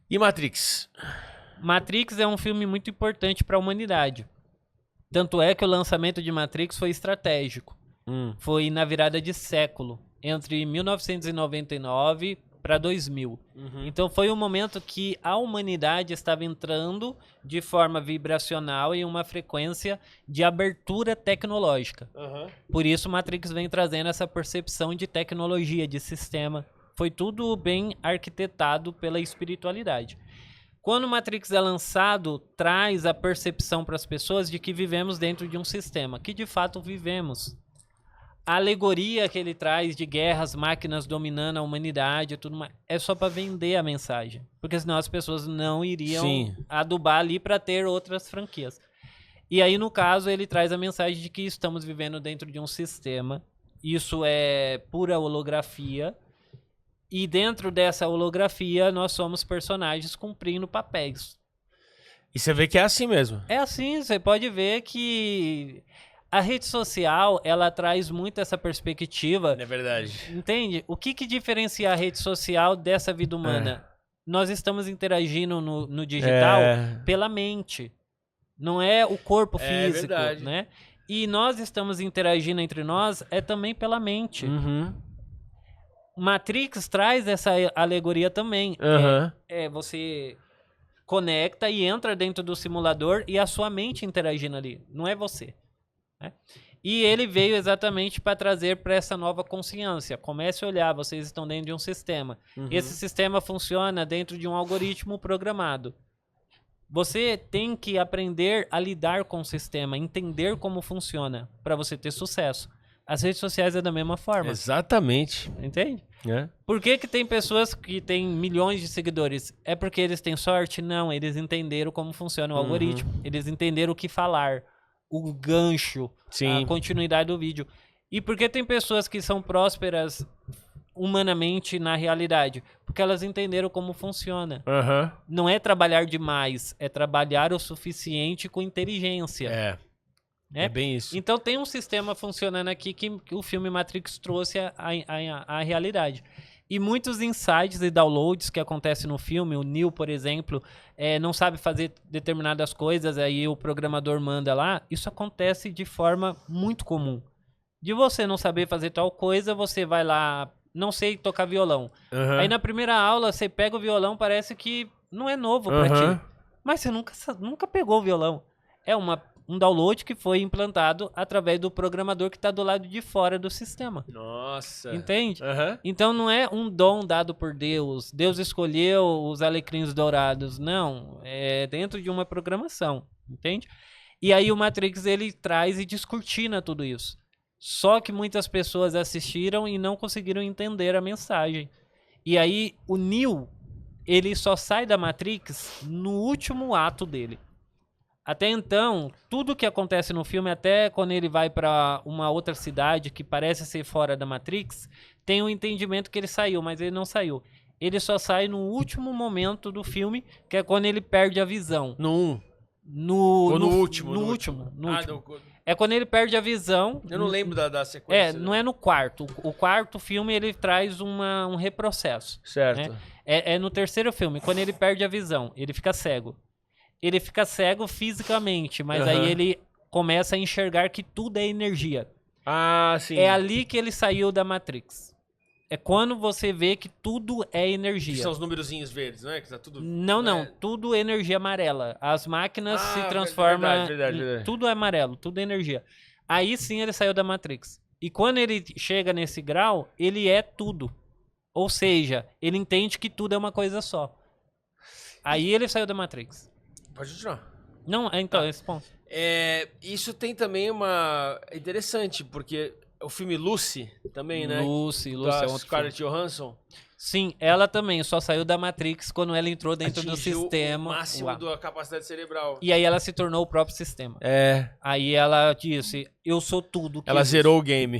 E Matrix? Matrix é um filme muito importante para a humanidade. Tanto é que o lançamento de Matrix foi estratégico. Foi na virada de século, entre 1999 para 2000. Então foi um momento que a humanidade estava entrando de forma vibracional em uma frequência de abertura tecnológica. Por isso Matrix vem trazendo essa percepção de tecnologia, de sistema. Foi tudo bem arquitetado pela espiritualidade. Quando Matrix é lançado, traz a percepção para as pessoas de que vivemos dentro de um sistema, que de fato vivemos. A alegoria que ele traz de guerras, máquinas dominando a humanidade e tudo mais, é só para vender a mensagem. Porque senão as pessoas não iriam adubar ali para ter outras franquias. E aí, no caso, ele traz a mensagem de que estamos vivendo dentro de um sistema. Isso é pura holografia. E dentro dessa holografia, nós somos personagens cumprindo papéis. E você vê que é assim mesmo. É assim, você pode ver que a rede social, ela traz muito essa perspectiva. É verdade. Entende? O que diferencia a rede social dessa vida humana? Nós estamos interagindo no digital pela mente. Não é o corpo físico, verdade. né? E nós estamos interagindo entre nós também pela mente. Matrix traz essa alegoria também. Você conecta e entra dentro do simulador e a sua mente interagindo ali. Não é você. Né? E ele veio exatamente para trazer para essa nova consciência. Comece a olhar, vocês estão dentro de um sistema. Esse sistema funciona dentro de um algoritmo programado. Você tem que aprender a lidar com o sistema, entender como funciona, para você ter sucesso. As redes sociais é da mesma forma. Exatamente. Entende? Por que tem pessoas que têm milhões de seguidores? É porque eles têm sorte? Não, eles entenderam como funciona o algoritmo. Eles entenderam o que falar, o gancho, a continuidade do vídeo. E por que tem pessoas que são prósperas humanamente na realidade? Porque elas entenderam como funciona. Não é trabalhar demais, é trabalhar o suficiente com inteligência. É bem isso. Então tem um sistema funcionando aqui que o filme Matrix trouxe à realidade. E muitos insights e downloads que acontecem no filme, o Neo, por exemplo, não sabe fazer determinadas coisas, aí o programador manda lá, isso acontece de forma muito comum. De você não saber fazer tal coisa, você vai lá, não sei tocar violão. Aí na primeira aula você pega o violão, parece que não é novo pra ti. Mas você nunca pegou o violão. É um download que foi implantado através do programador que está do lado de fora do sistema. Nossa. Entende? Então não é um dom dado por Deus. Deus escolheu os alecrins dourados. Não. É dentro de uma programação. Entende? E aí o Matrix ele traz e descortina tudo isso. Só que muitas pessoas assistiram e não conseguiram entender a mensagem. E aí o Neo ele só sai da Matrix no último ato dele. Até então, tudo que acontece no filme, até quando ele vai pra uma outra cidade que parece ser fora da Matrix, tem um entendimento que ele saiu, mas ele não saiu. Ele só sai no último momento do filme, que é quando ele perde a visão. No 1. No último? No No último. último. É quando ele perde a visão. Eu não lembro da sequência. Não é no quarto. O quarto filme, ele traz um reprocesso. Certo. Né? É no terceiro filme, quando ele perde a visão. Ele fica cego. Ele fica cego fisicamente, mas aí ele começa a enxergar que tudo é energia. Ah, sim. É ali que ele saiu da Matrix. É quando você vê que tudo é energia. Que são os númerozinhos verdes, né? Que tá tudo... Não. Tudo é energia amarela. As máquinas se transformam... Verdade. Tudo é amarelo, tudo é energia. Aí sim ele saiu da Matrix. E quando ele chega nesse grau, ele é tudo. Ou seja, ele entende que tudo é uma coisa só. Aí ele saiu da Matrix. Pode continuar. Não, então, esse ponto. Isso tem também uma... É interessante, porque o filme Lucy também, né? Lucy Da é outro Scarlett filme. Johansson. Sim, ela também só saiu da Matrix quando ela entrou dentro do sistema. O máximo da capacidade cerebral. E aí ela se tornou o próprio sistema. Aí ela disse, eu sou tudo. Ela zerou o game.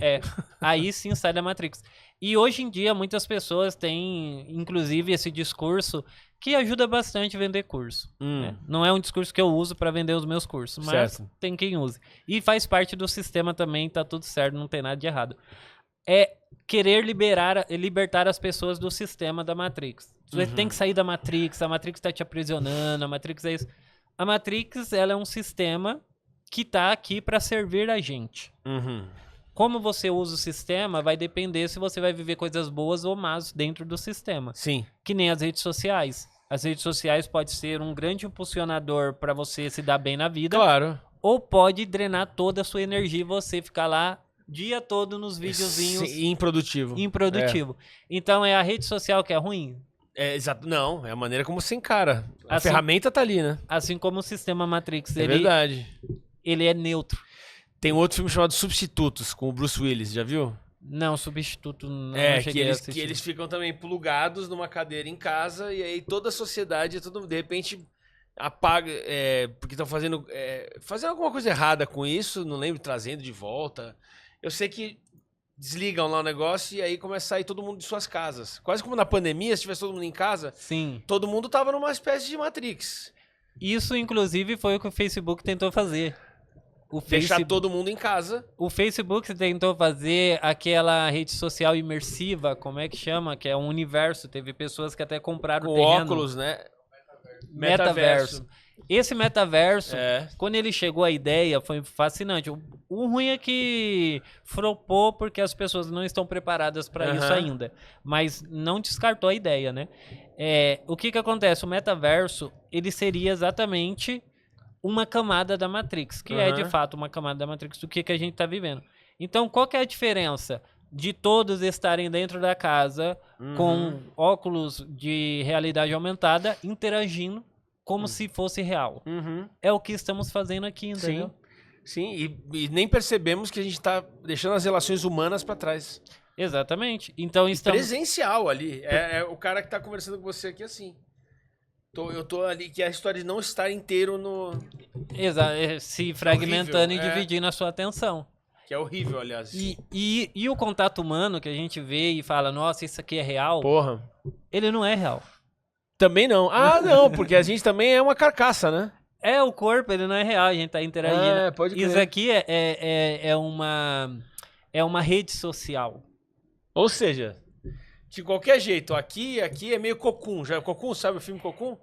Aí sim sai da Matrix. E hoje em dia muitas pessoas têm, inclusive, esse discurso que ajuda bastante a vender curso. Né? Não é um discurso que eu uso para vender os meus cursos, mas tem quem use. E faz parte do sistema também, tá tudo certo, não tem nada de errado. É querer libertar as pessoas do sistema da Matrix. Você tem que sair da Matrix, a Matrix tá te aprisionando, a Matrix é isso. A Matrix, ela é um sistema que tá aqui para servir a gente. Como você usa o sistema vai depender se você vai viver coisas boas ou más dentro do sistema. Sim. Que nem as redes sociais. As redes sociais pode ser um grande impulsionador para você se dar bem na vida. Claro. Ou pode drenar toda a sua energia e você ficar lá dia todo nos videozinhos. Improdutivo. Então é a rede social que é ruim? Exato. Não, é a maneira como você encara. A Assim, ferramenta tá ali, né? Assim como o sistema Matrix. Verdade. Ele é neutro. Tem um outro filme chamado Substitutos, com o Bruce Willis, já viu? Não, Substituto não cheguei a assistir. Que eles ficam também plugados numa cadeira em casa e aí toda a sociedade, de repente, apaga, porque estão fazendo alguma coisa errada com isso, não lembro, trazendo de volta. Eu sei que desligam lá o negócio e aí começa a sair todo mundo de suas casas. Quase como na pandemia, se tivesse todo mundo em casa, sim, todo mundo tava numa espécie de Matrix. Isso, inclusive, foi o que o Facebook tentou fazer. Deixar todo mundo em casa. O Facebook tentou fazer aquela rede social imersiva, como é que chama? Que é um universo. Teve pessoas que até compraram o terreno. Óculos, né? Metaverso. Esse metaverso, quando ele chegou à ideia, foi fascinante. O ruim é que flopou porque as pessoas não estão preparadas para isso ainda. Mas não descartou a ideia, né? O que acontece? O metaverso, ele seria exatamente uma camada da Matrix, que é de fato uma camada da Matrix do que a gente está vivendo. Então, qual que é a diferença de todos estarem dentro da casa com óculos de realidade aumentada, interagindo como se fosse real? É o que estamos fazendo aqui, entendeu? Sim, e nem percebemos que a gente está deixando as relações humanas para trás. Exatamente. Então, presencial ali. É o cara que está conversando com você aqui assim. Eu tô ali, que é a história de não estar inteiro no... se fragmentando e dividindo a sua atenção. Que é horrível, aliás. E o contato humano que a gente vê e fala, nossa, isso aqui é real. Porra. Ele não é real. Também não. Ah, não, porque a gente também é uma carcaça, né? O corpo, ele não é real, a gente tá interagindo. Pode crer. Isso aqui é uma rede social. Ou seja... De qualquer jeito, aqui é meio Cocoon. Já Cocoon, sabe o filme Cocoon?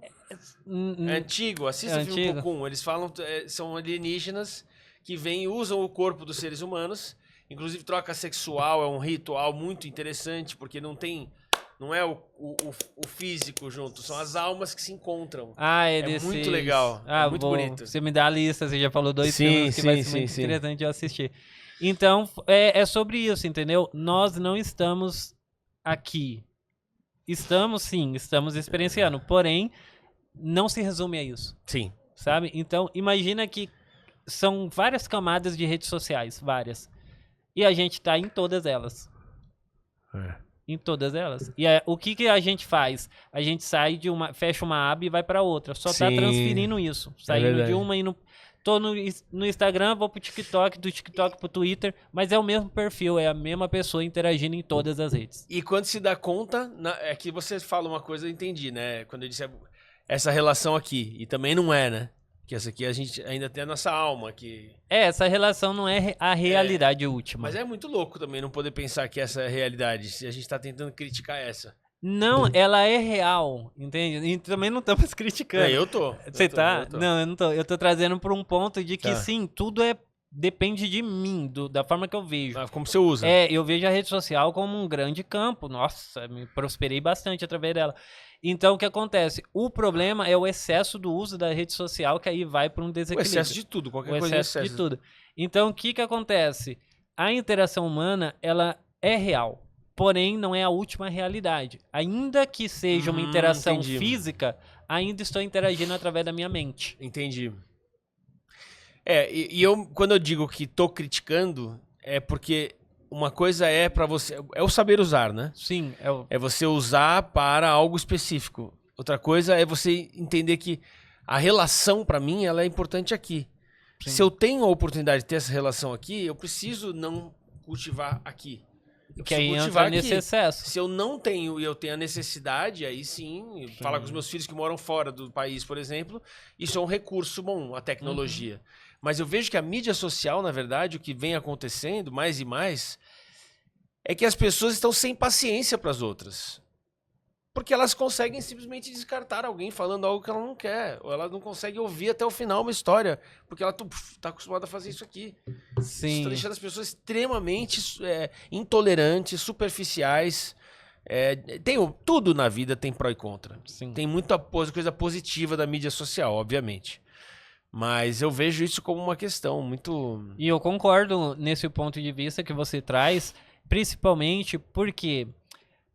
É antigo, assista o filme Cocoon. Eles falam, são alienígenas que vêm e usam o corpo dos seres humanos. Inclusive troca sexual, é um ritual muito interessante, porque não é o físico junto, são as almas que se encontram. Muito legal, é muito bonito. Você me dá a lista, você já falou 2 filmes que vai ser muito interessante de eu assistir. Então, é sobre isso, entendeu? Nós não estamos... aqui. Estamos experienciando, porém, não se resume a isso. Sim. Sabe? Então, imagina que são várias camadas de redes sociais, várias. E a gente tá em todas elas. Em todas elas. E o que a gente faz? A gente sai fecha uma aba e vai para outra. Só tá Sim, transferindo isso. Saindo de verdade. uma e tô no Instagram, vou pro TikTok, do TikTok pro Twitter, mas é o mesmo perfil, é a mesma pessoa interagindo em todas as redes. E quando se dá conta, é que você fala uma coisa, eu entendi, né? Quando eu disse essa relação aqui, e também não é, né? Que essa aqui a gente ainda tem a nossa alma, que... Essa relação não é a realidade última. Mas é muito louco também não poder pensar que essa é a realidade, se a gente tá tentando criticar essa. Não, ela é real, entende? E também não estamos criticando. Eu tô. Você tá? Eu tô. Não, eu não tô. Eu tô trazendo para um ponto de que Tá. sim, tudo depende de mim, da forma que eu vejo. Como você usa. Eu vejo a rede social como um grande campo. Nossa, me prosperei bastante através dela. Então, o que acontece? O problema é o excesso do uso da rede social, que aí vai para um O desequilíbrio. excesso de tudo, qualquer O coisa é excesso de tudo. Então, o que acontece? A interação humana, ela é real, porém não é a última realidade. Ainda que seja uma interação entendi. física, ainda estou interagindo através da minha mente. Entendi. Quando eu digo que tô criticando, é porque uma coisa é para você, é o saber usar, né? Sim, É você usar para algo específico. Outra coisa é você entender que a relação, para mim, ela é importante aqui. Sim. Se eu tenho a oportunidade de ter essa relação aqui, eu preciso não cultivar aqui. Que aí entra nesse excesso. Se eu não tenho e eu tenho a necessidade, aí sim, falar com os meus filhos que moram fora do país, por exemplo, isso é um recurso bom, a tecnologia. Mas eu vejo que a mídia social, na verdade, o que vem acontecendo mais e mais, é que as pessoas estão sem paciência para as outras. Porque elas conseguem simplesmente descartar alguém falando algo que ela não quer. Ou ela não consegue ouvir até o final uma história. Porque ela tá acostumada a fazer isso aqui. Sim. Isso tá deixando as pessoas extremamente intolerantes, superficiais. Tudo na vida tem pró e contra. Sim. Tem muita coisa positiva da mídia social, obviamente. Mas eu vejo isso como uma questão muito... E eu concordo nesse ponto de vista que você traz, principalmente porque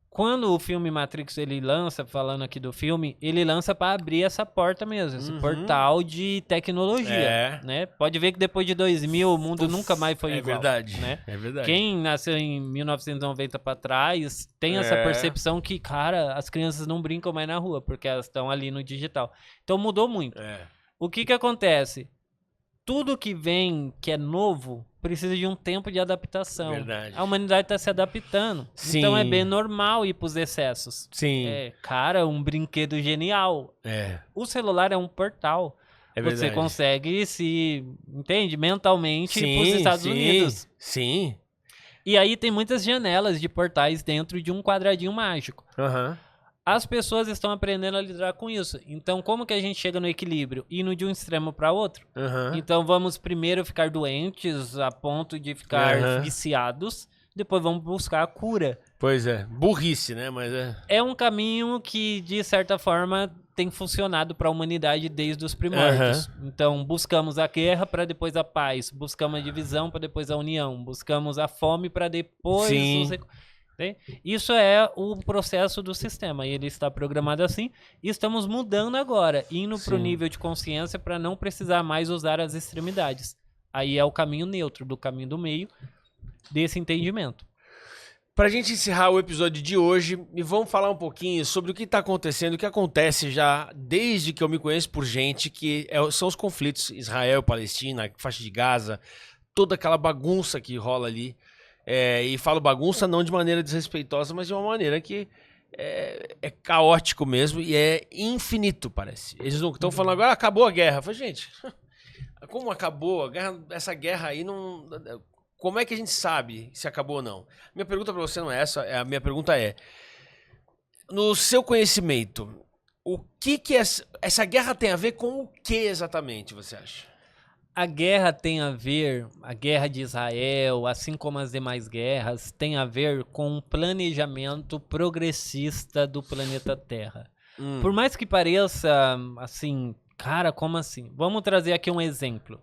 quando o filme Matrix ele lança, falando aqui do filme, ele lança para abrir essa porta mesmo, esse portal de tecnologia, né? Pode ver que depois de 2000 o mundo nunca mais foi igual. Verdade, né? É verdade. Quem nasceu em 1990 para trás tem essa percepção que, cara, as crianças não brincam mais na rua porque elas estão ali no digital. Então mudou muito. O que acontece? Tudo que vem, que é novo, precisa de um tempo de adaptação. Verdade. A humanidade está se adaptando. Sim. Então é bem normal ir para os excessos. Sim. Cara, um brinquedo genial. O celular é um portal. Você consegue entende? Mentalmente ir para os Estados Unidos. Sim. E aí tem muitas janelas de portais dentro de um quadradinho mágico. As pessoas estão aprendendo a lidar com isso. Então, como que a gente chega no equilíbrio? Indo de um extremo para outro. Então, vamos primeiro ficar doentes a ponto de ficar viciados. Depois vamos buscar a cura. Pois é. Burrice, né? Mas é um caminho que, de certa forma, tem funcionado para a humanidade desde os primórdios. Então, buscamos a guerra para depois a paz. Buscamos a divisão para depois a união. Buscamos a fome para depois... Isso é o processo do sistema, ele está programado assim, e estamos mudando agora, indo para o nível de consciência para não precisar mais usar as extremidades. Aí é o caminho neutro, do caminho do meio, desse entendimento. Pra gente encerrar o episódio de hoje, vamos falar um pouquinho sobre o que está acontecendo, o que acontece já desde que eu me conheço por gente, que são os conflitos Israel, Palestina, faixa de Gaza, toda aquela bagunça que rola ali. E falo bagunça não de maneira desrespeitosa, mas de uma maneira que é caótico mesmo e é infinito, parece. Eles não estão falando agora, acabou a guerra. Eu falei, gente, como acabou a guerra? Essa guerra aí não... Como é que a gente sabe se acabou ou não? Minha pergunta para você não é essa, a minha pergunta é, no seu conhecimento, o que essa guerra tem a ver com o que exatamente, você acha? A guerra tem a ver, a guerra de Israel, assim como as demais guerras, tem a ver com um planejamento progressista do planeta Terra. Por mais que pareça assim, cara, como assim? Vamos trazer aqui um exemplo.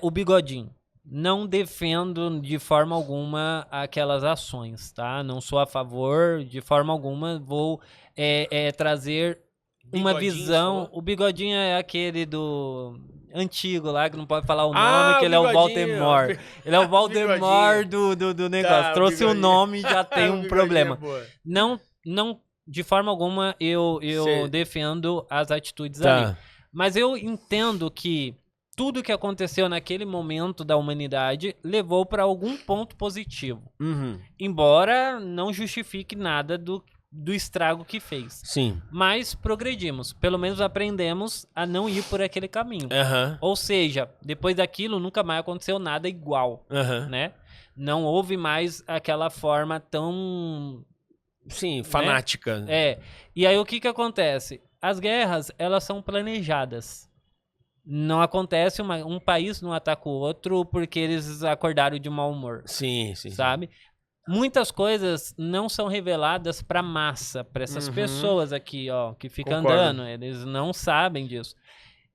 O Bigodinho. Não defendo de forma alguma aquelas ações, tá? Não sou a favor, de forma alguma, vou trazer uma visão... O Bigodinho é aquele do... antigo lá, que não pode falar o nome, que ele é o Voldemort. Ele é o Voldemort do negócio. Tá, trouxe o nome e já tem um problema. Não, Não, de forma alguma, eu defendo as atitudes ali. Mas eu entendo que tudo que aconteceu naquele momento da humanidade levou para algum ponto positivo. Embora não justifique nada do estrago que fez. Sim. Mas progredimos. Pelo menos aprendemos a não ir por aquele caminho. Ou seja, depois daquilo nunca mais aconteceu nada igual. Né? Não houve mais aquela forma tão... Sim, fanática. Né? E aí o que acontece? As guerras, elas são planejadas. Não acontece, um país não ataca o outro porque eles acordaram de mau humor. Sim. Sabe? Muitas coisas não são reveladas pra massa, pra essas pessoas aqui, ó, que ficam andando. Eles não sabem disso.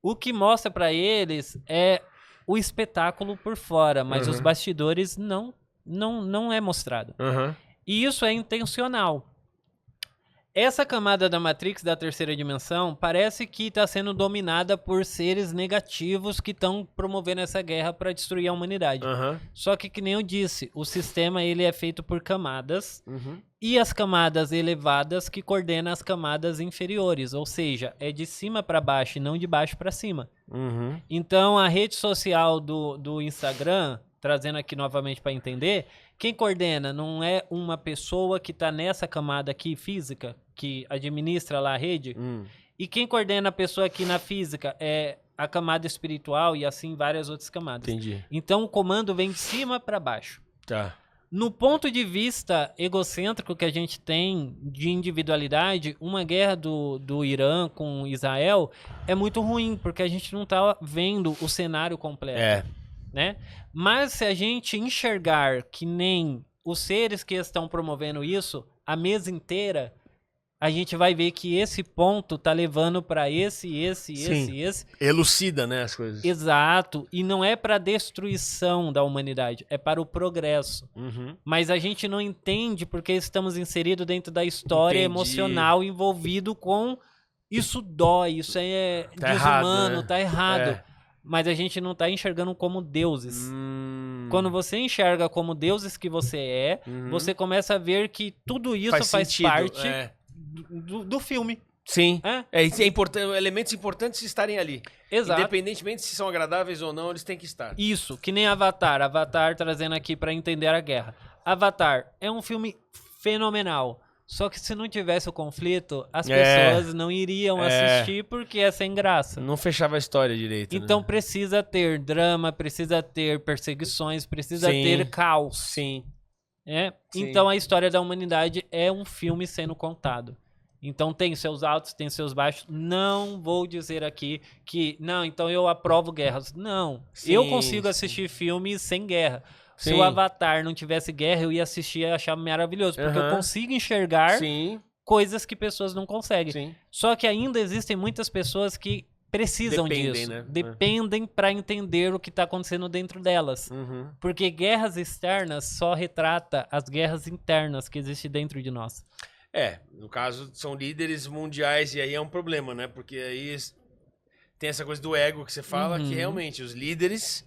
O que mostra pra eles é o espetáculo por fora, mas os bastidores não é mostrado. E isso é intencional. Essa camada da Matrix, da terceira dimensão, parece que está sendo dominada por seres negativos que estão promovendo essa guerra para destruir a humanidade. Só que nem eu disse, o sistema ele é feito por camadas e as camadas elevadas que coordenam as camadas inferiores. Ou seja, é de cima para baixo e não de baixo para cima. Então, a rede social do Instagram, trazendo aqui novamente para entender, quem coordena não é uma pessoa que está nessa camada aqui física, que administra lá a rede, e quem coordena a pessoa aqui na física é a camada espiritual e assim várias outras camadas. Entendi. Então o comando vem de cima para baixo. Tá. No ponto de vista egocêntrico que a gente tem de individualidade, uma guerra do Irã com Israel é muito ruim, porque a gente não está vendo o cenário completo. Né? Mas se a gente enxergar que nem os seres que estão promovendo isso, a mesa inteira, a gente vai ver que esse ponto tá levando para esse. Elucida, né, as coisas. Exato. E não é para destruição da humanidade, é para o progresso. Mas a gente não entende porque estamos inseridos dentro da história emocional envolvido com isso dói, isso é tá desumano, errado, né? Tá errado. Mas a gente não tá enxergando como deuses. Quando você enxerga como deuses que você é, você começa a ver que tudo isso faz parte do filme. Sim. É importante, elementos importantes estarem ali. Exato. Independentemente se são agradáveis ou não, eles têm que estar. Isso, que nem Avatar. Avatar trazendo aqui pra entender a guerra. Avatar é um filme fenomenal. Só que se não tivesse o conflito, as pessoas não iriam assistir porque é sem graça. Não fechava a história direito. Então né? precisa ter drama, precisa ter perseguições, precisa ter caos. Sim. Então a história da humanidade é um filme sendo contado. Então tem seus altos, tem seus baixos. Não vou dizer aqui que, não, então eu aprovo guerras. Não, eu consigo assistir filmes sem guerra. Se o Avatar não tivesse guerra, eu ia assistir e achar maravilhoso. Porque eu consigo enxergar coisas que pessoas não conseguem. Só que ainda existem muitas pessoas que precisam disso. Né? Dependem para entender o que está acontecendo dentro delas. Porque guerras externas só retrata as guerras internas que existem dentro de nós. No caso, são líderes mundiais e aí é um problema, né? Porque aí tem essa coisa do ego que você fala, que realmente os líderes...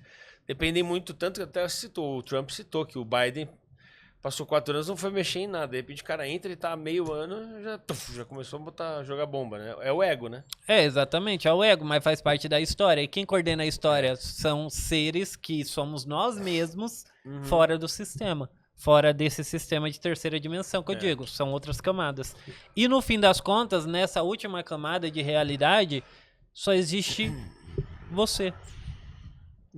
dependem muito, tanto que até o Trump citou que o Biden passou 4 anos, não foi mexer em nada. De repente o cara entra e tá há meio ano, já começou a jogar bomba, né? É o ego, né? Exatamente, é o ego, mas faz parte da história. E quem coordena a história são seres que somos nós mesmos fora do sistema. Fora desse sistema de terceira dimensão que eu digo, são outras camadas. E no fim das contas, nessa última camada de realidade, só existe você.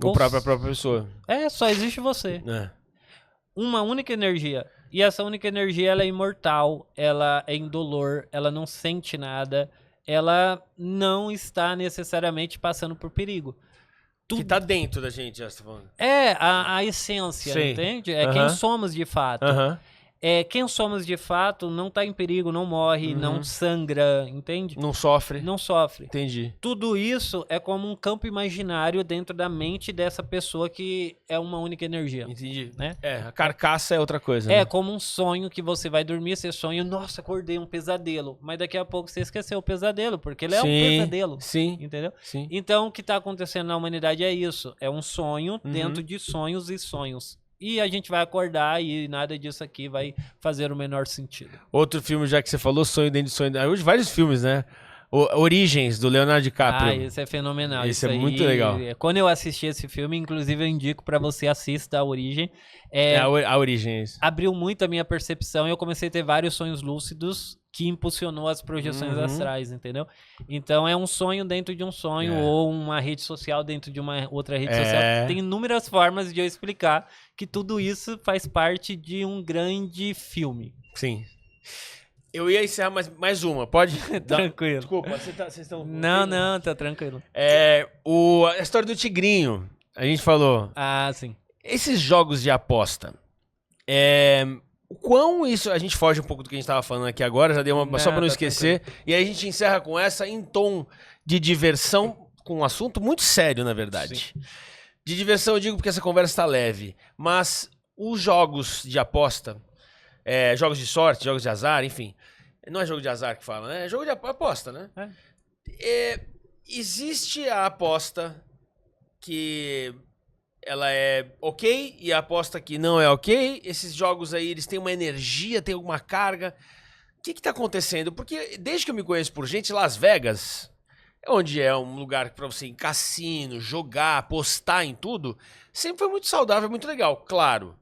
A própria pessoa. Só existe você. Uma única energia. E essa única energia, ela é imortal, ela é indolor, ela não sente nada, ela não está necessariamente passando por perigo. Que tá dentro da gente, já está falando. A essência, entende? É quem somos de fato. quem somos de fato não tá em perigo, não morre, não sangra, entende? Não sofre. Não sofre. Entendi. Tudo isso é como um campo imaginário dentro da mente dessa pessoa que é uma única energia. Entendi. Né? A carcaça é outra coisa. Né? É como um sonho que você vai dormir, você sonha, nossa, acordei, um pesadelo. Mas daqui a pouco você esqueceu o pesadelo, porque ele é um pesadelo. Sim. Entendeu? Sim. Então, o que tá acontecendo na humanidade é isso. É um sonho dentro de sonhos e sonhos. E a gente vai acordar e nada disso aqui vai fazer o menor sentido. Outro filme, já que você falou, Sonho Dentro de Sonho. Hoje vários filmes, né? Origens, do Leonardo DiCaprio. Esse é fenomenal. Esse é muito legal. Quando eu assisti esse filme, inclusive eu indico pra você assista A Origem. A Origem, é isso. Abriu muito a minha percepção e eu comecei a ter vários sonhos lúcidos que impulsionou as projeções astrais, entendeu? Então é um sonho dentro de um sonho ou uma rede social dentro de uma outra rede social. Tem inúmeras formas de eu explicar que tudo isso faz parte de um grande filme. Sim. Eu ia encerrar mais uma, pode? Tranquilo. Desculpa, vocês estão... Não, tá tranquilo. A história do tigrinho, a gente falou. Ah, sim. Esses jogos de aposta, o quão isso... A gente foge um pouco do que a gente estava falando aqui agora, já dei uma só para não esquecer. Tranquilo. E aí a gente encerra com essa em tom de diversão, com um assunto muito sério, na verdade. Sim. De diversão eu digo porque essa conversa está leve, mas os jogos de aposta... jogos de sorte, jogos de azar, enfim. Não é jogo de azar que fala, né? É jogo de aposta, né? Existe a aposta que ela é ok e a aposta que não é ok. Esses jogos aí, eles têm uma energia, têm alguma carga. O que tá acontecendo? Porque desde que eu me conheço por gente, Las Vegas, onde é um lugar para você ir em cassino, jogar, apostar em tudo, sempre foi muito saudável, muito legal, claro.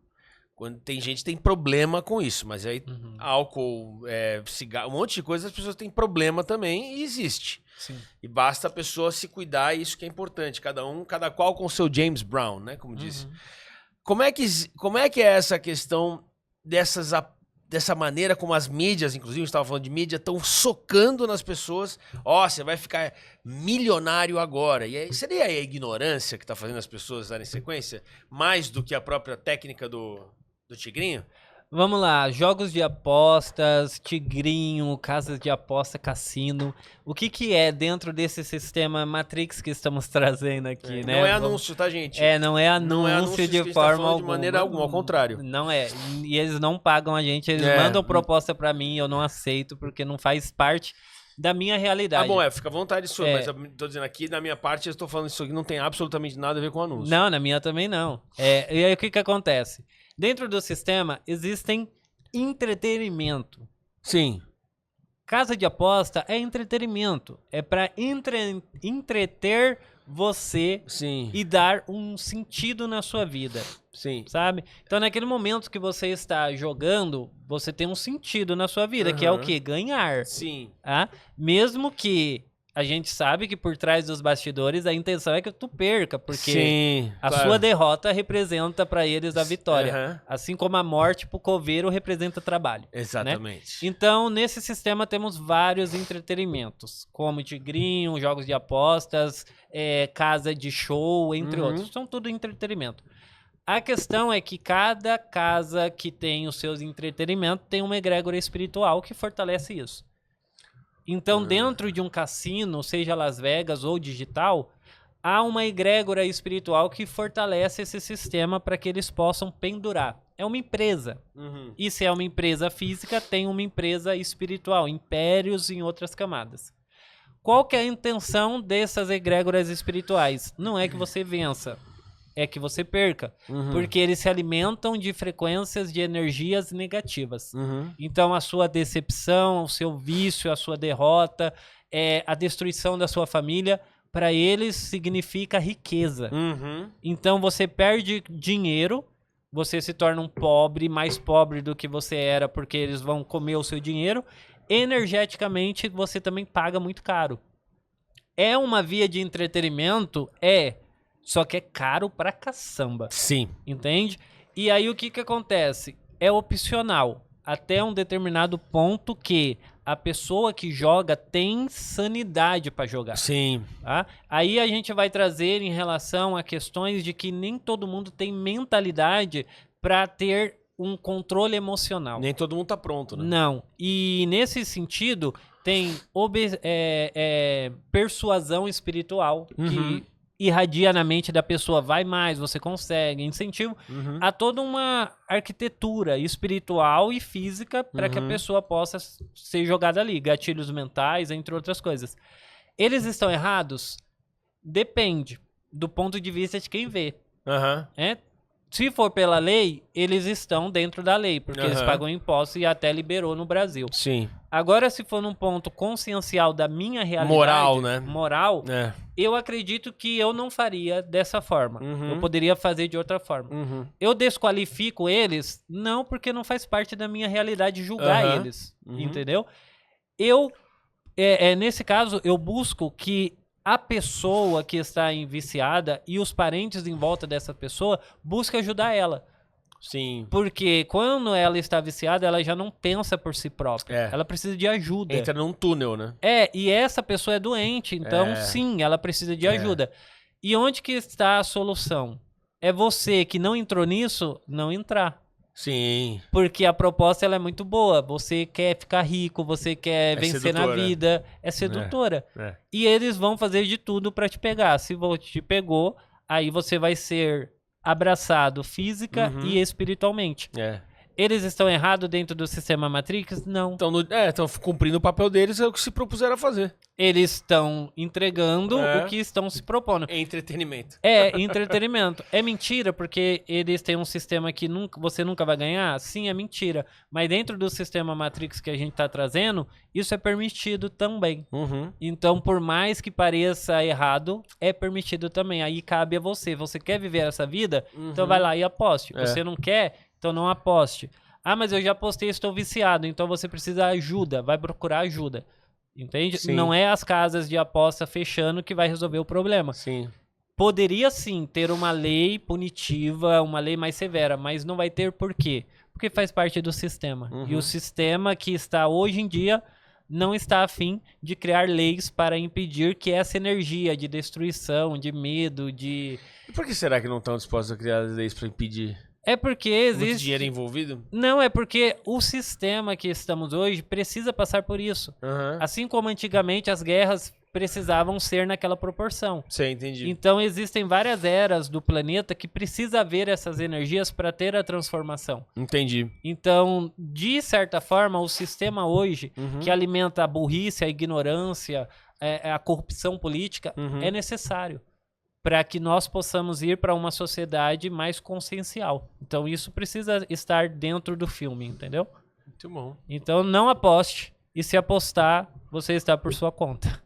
Quando tem gente que tem problema com isso, mas aí álcool, cigarro, um monte de coisa, as pessoas têm problema também e existe. Sim. E basta a pessoa se cuidar, isso que é importante. Cada qual com o seu James Brown, né? Como disse. Como é que é essa questão dessa maneira como as mídias, inclusive a gente estava falando de mídia, estão socando nas pessoas. Você vai ficar milionário agora. E aí, seria a ignorância que está fazendo as pessoas darem sequência? Mais do que a própria técnica do tigrinho? Vamos lá, jogos de apostas, tigrinho, casas de aposta, cassino. O que é dentro desse sistema Matrix que estamos trazendo aqui, né? Não é anúncio, tá, gente? Não é anúncio de forma alguma. De maneira alguma, ao contrário. Não é. E eles não pagam a gente, eles mandam proposta pra mim, eu não aceito, porque não faz parte da minha realidade. Fica à vontade sua, mas eu tô dizendo aqui, da minha parte, eu estou falando isso aqui, não tem absolutamente nada a ver com anúncio. Não, na minha também não. E aí o que acontece? Dentro do sistema existem entretenimento. Sim. Casa de aposta é entretenimento. É para entreter você e dar um sentido na sua vida. Sim. Sabe? Então, naquele momento que você está jogando, você tem um sentido na sua vida, que é o quê? Ganhar. Sim. Mesmo que a gente sabe que por trás dos bastidores a intenção é que tu perca, porque sua derrota representa para eles a vitória. Assim como a morte pro coveiro representa trabalho. Exatamente. Né? Então, nesse sistema temos vários entretenimentos, como tigrinho, jogos de apostas, casa de show, entre outros. São tudo entretenimento. A questão é que cada casa que tem os seus entretenimentos tem uma egrégora espiritual que fortalece isso. Então, dentro de um cassino, seja Las Vegas ou digital, há uma egrégora espiritual que fortalece esse sistema para que eles possam pendurar. É uma empresa. E se é uma empresa física, tem uma empresa espiritual, impérios em outras camadas. Qual que é a intenção dessas egrégoras espirituais? Não é que você vença, é que você perca. Porque eles se alimentam de frequências de energias negativas. Então, a sua decepção, o seu vício, a sua derrota, a destruição da sua família, para eles significa riqueza. Então, você perde dinheiro, você se torna um pobre, mais pobre do que você era, porque eles vão comer o seu dinheiro. Energeticamente, você também paga muito caro. É uma via de entretenimento? Só que é caro pra caçamba. Sim. Entende? E aí o que acontece? É opcional. Até um determinado ponto que a pessoa que joga tem sanidade pra jogar. Sim. Tá? Aí a gente vai trazer em relação a questões de que nem todo mundo tem mentalidade pra ter um controle emocional. Nem todo mundo tá pronto, né? Não. E nesse sentido, tem persuasão espiritual, que irradia na mente da pessoa, vai mais, você consegue, incentivo a toda uma arquitetura espiritual e física para que a pessoa possa ser jogada ali, gatilhos mentais, entre outras coisas. Eles estão errados? Depende do ponto de vista de quem vê. Se for pela lei, eles estão dentro da lei, porque eles pagam impostos e até liberou no Brasil. Sim. Agora, se for num ponto consciencial da minha realidade... Moral, né? Moral, eu acredito que eu não faria dessa forma. Eu poderia fazer de outra forma. Eu desqualifico eles, não porque não faz parte da minha realidade julgar eles, entendeu? Nesse caso, eu busco que a pessoa que está viciada e os parentes em volta dessa pessoa busquem ajudar ela. Sim. Porque quando ela está viciada, ela já não pensa por si própria. Ela precisa de ajuda. Entra num túnel, né? E essa pessoa é doente, então sim, ela precisa de ajuda. E onde que está a solução? É você que não entrou nisso, não entrar. Sim. Porque a proposta ela é muito boa. Você quer ficar rico, você quer vencer sedutora. Na vida. É sedutora. E eles vão fazer de tudo para te pegar. Se te pegou, aí você vai ser abraçado física e espiritualmente. Eles estão errados dentro do sistema Matrix? Não. Estão cumprindo o papel deles, é o que se propuseram a fazer. Eles estão entregando o que estão se propondo. É entretenimento. Entretenimento. É mentira, porque eles têm um sistema que você nunca vai ganhar? Sim, é mentira. Mas dentro do sistema Matrix que a gente está trazendo, isso é permitido também. Então, por mais que pareça errado, é permitido também. Aí cabe a você. Você quer viver essa vida? Então vai lá e aposte. Você não quer? Então não aposte. Ah, mas eu já apostei e estou viciado. Então você precisa de ajuda. Vai procurar ajuda. Entende? Sim. Não é as casas de aposta fechando que vai resolver o problema. Sim. Poderia sim ter uma lei punitiva, uma lei mais severa, mas não vai ter por quê? Porque faz parte do sistema. E o sistema que está hoje em dia não está a fim de criar leis para impedir que essa energia de destruição, de medo, de... E por que será que não estão dispostos a criar leis para impedir? É porque existe... Muito dinheiro envolvido? Não, é porque o sistema que estamos hoje precisa passar por isso. Assim como antigamente as guerras precisavam ser naquela proporção. Sim, entendi. Então existem várias eras do planeta que precisa haver essas energias para ter a transformação. Entendi. Então, de certa forma, o sistema hoje, que alimenta a burrice, a ignorância, a corrupção política, é necessário para que nós possamos ir para uma sociedade mais consciencial. Então isso precisa estar dentro do filme, entendeu? Muito bom. Então não aposte, e se apostar, você está por sua conta.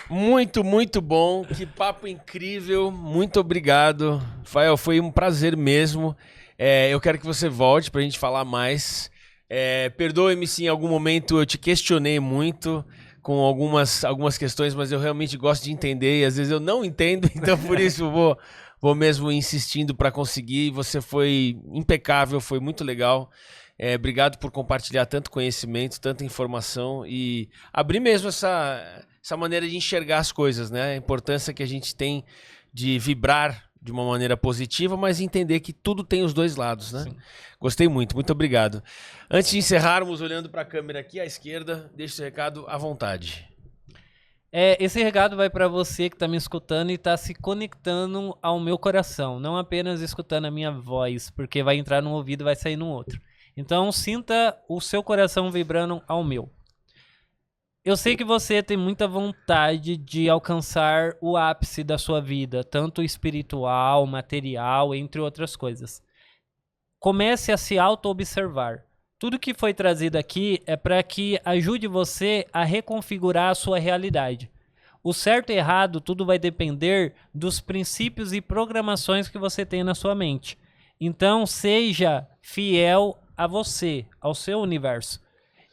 Muito, muito bom. Que papo incrível. Muito obrigado. Fael, foi um prazer mesmo. Eu quero que você volte para a gente falar mais. Perdoe-me se em algum momento eu te questionei muito com algumas questões, mas eu realmente gosto de entender e às vezes eu não entendo, então por isso eu vou mesmo insistindo para conseguir. Você foi impecável, foi muito legal. Obrigado por compartilhar tanto conhecimento, tanta informação e abrir mesmo essa maneira de enxergar as coisas, né? A importância que a gente tem de vibrar de uma maneira positiva, mas entender que tudo tem os dois lados, né? Sim. Gostei muito, muito obrigado. Antes de encerrarmos, olhando para a câmera aqui à esquerda, deixe seu recado à vontade. Esse recado vai para você que está me escutando e está se conectando ao meu coração, não apenas escutando a minha voz, porque vai entrar num ouvido e vai sair no outro. Então sinta o seu coração vibrando ao meu. Eu sei que você tem muita vontade de alcançar o ápice da sua vida, tanto espiritual, material, entre outras coisas. Comece a se auto-observar. Tudo que foi trazido aqui é para que ajude você a reconfigurar a sua realidade. O certo e errado, tudo vai depender dos princípios e programações que você tem na sua mente. Então, seja fiel a você, ao seu universo,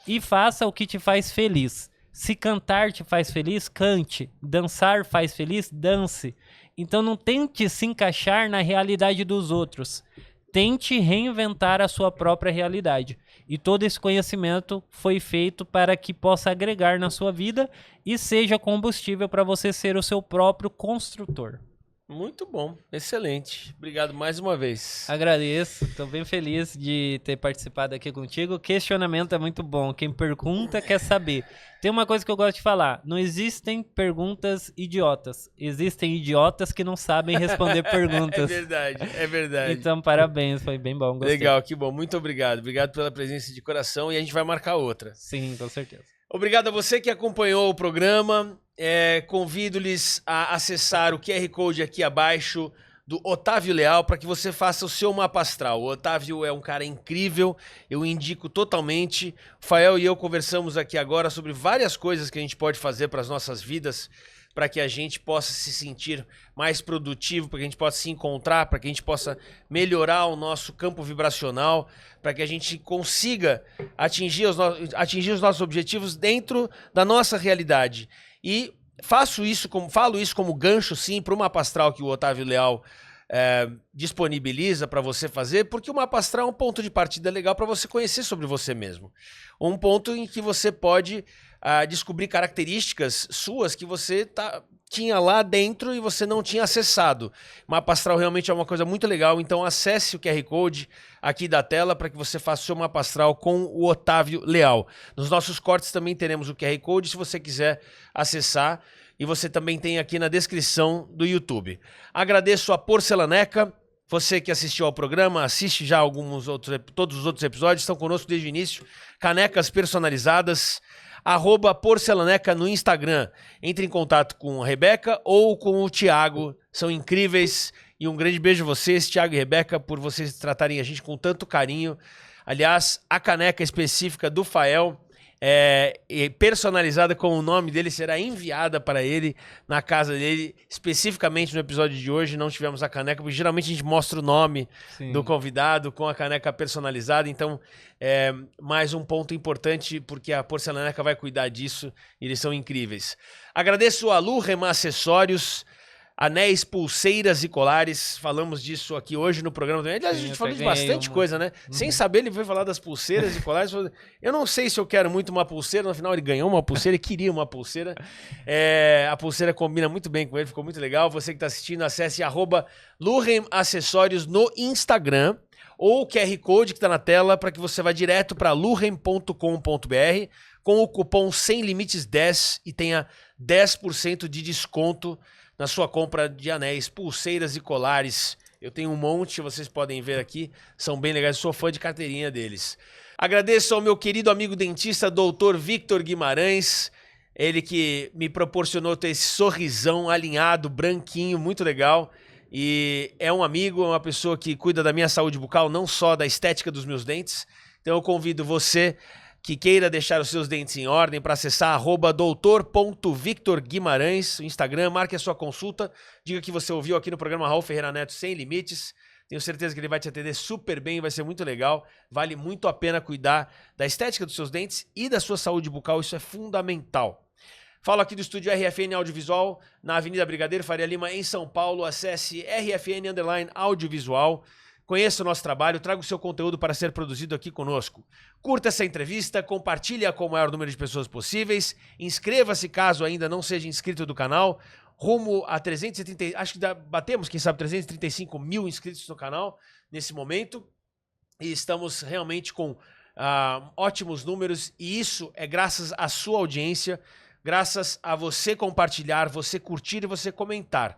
e faça o que te faz feliz. Se cantar te faz feliz, cante. Dançar faz feliz, dance. Então não tente se encaixar na realidade dos outros. Tente reinventar a sua própria realidade. E todo esse conhecimento foi feito para que possa agregar na sua vida e seja combustível para você ser o seu próprio construtor. Muito bom, excelente. Obrigado mais uma vez. Agradeço, estou bem feliz de ter participado aqui contigo. O questionamento é muito bom, quem pergunta quer saber. Tem uma coisa que eu gosto de falar, não existem perguntas idiotas, existem idiotas que não sabem responder perguntas. É verdade. Então, parabéns, foi bem bom, gostei. Legal, que bom, muito obrigado. Obrigado pela presença de coração e a gente vai marcar outra. Sim, com certeza. Obrigado a você que acompanhou o programa. Convido-lhes a acessar o QR Code aqui abaixo do Otávio Leal para que você faça o seu mapa astral. O Otávio é um cara incrível, eu indico totalmente. O Fael e eu conversamos aqui agora sobre várias coisas que a gente pode fazer para as nossas vidas, para que a gente possa se sentir mais produtivo, para que a gente possa se encontrar, para que a gente possa melhorar o nosso campo vibracional, para que a gente consiga atingir os nossos objetivos dentro da nossa realidade. E falo isso como gancho, sim, para o mapa astral que o Otávio Leal disponibiliza para você fazer, porque o mapa astral é um ponto de partida legal para você conhecer sobre você mesmo. Um ponto em que você pode descobrir características suas que você tinha lá dentro e você não tinha acessado. O mapa astral realmente é uma coisa muito legal, então acesse o QR Code aqui da tela para que você faça o seu mapa astral com o Otávio Leal. Nos nossos cortes também teremos o QR Code, se você quiser acessar, e você também tem aqui na descrição do YouTube. Agradeço a Porcelaneca, você que assistiu ao programa, assiste já todos os outros episódios, estão conosco desde o início, canecas personalizadas, @Porcelaneca no Instagram. Entre em contato com a Rebeca ou com o Thiago, são incríveis. E um grande beijo a vocês, Thiago e Rebeca, por vocês tratarem a gente com tanto carinho. Aliás, a caneca específica do Fael, personalizada com o nome dele, será enviada para ele na casa dele. Especificamente no episódio de hoje não tivemos a caneca, porque geralmente a gente mostra o nome do convidado com a caneca personalizada. Então, mais um ponto importante, porque a Porcelaneca vai cuidar disso e eles são incríveis. Agradeço a Lurem Acessórios, anéis, pulseiras e colares. Falamos disso aqui hoje no programa também. Aliás, a gente falou de bastante coisa, né? Sem saber, ele foi falar das pulseiras e colares. Eu não sei se eu quero muito uma pulseira. No final, ele ganhou uma pulseira e queria uma pulseira. A pulseira combina muito bem com ele, ficou muito legal. Você que está assistindo, acesse @Lurem Acessórios no Instagram ou o QR Code que está na tela para que você vá direto para lurem.com.br com o cupom SEMLIMITES10 e tenha 10% de desconto na sua compra de anéis, pulseiras e colares. Eu tenho um monte, vocês podem ver aqui, são bem legais, sou fã de carteirinha deles. Agradeço ao meu querido amigo dentista, Dr. Victor Guimarães, ele que me proporcionou ter esse sorrisão alinhado, branquinho, muito legal. E é um amigo, é uma pessoa que cuida da minha saúde bucal, não só da estética dos meus dentes. Então eu convido você que queira deixar os seus dentes em ordem para acessar @doutor.victorguimarães, o Instagram, marque a sua consulta, diga que você ouviu aqui no programa Raul Ferreira Neto Sem Limites. Tenho certeza que ele vai te atender super bem, vai ser muito legal. Vale muito a pena cuidar da estética dos seus dentes e da sua saúde bucal, isso é fundamental. Falo aqui do estúdio RFN Audiovisual, na Avenida Brigadeiro Faria Lima, em São Paulo. Acesse RFN_audiovisual. Conheça o nosso trabalho, traga o seu conteúdo para ser produzido aqui conosco. Curta essa entrevista, compartilhe com o maior número de pessoas possíveis, inscreva-se caso ainda não seja inscrito do canal, rumo a 330, acho que batemos, quem sabe, 335 mil inscritos no canal nesse momento, e estamos realmente com ótimos números, e isso é graças à sua audiência, graças a você compartilhar, você curtir e você comentar.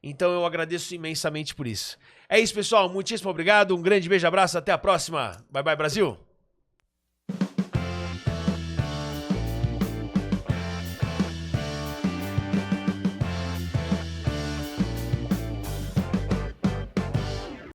Então eu agradeço imensamente por isso. É isso, pessoal. Muitíssimo obrigado. Um grande beijo, abraço. Até a próxima. Bye, bye, Brasil.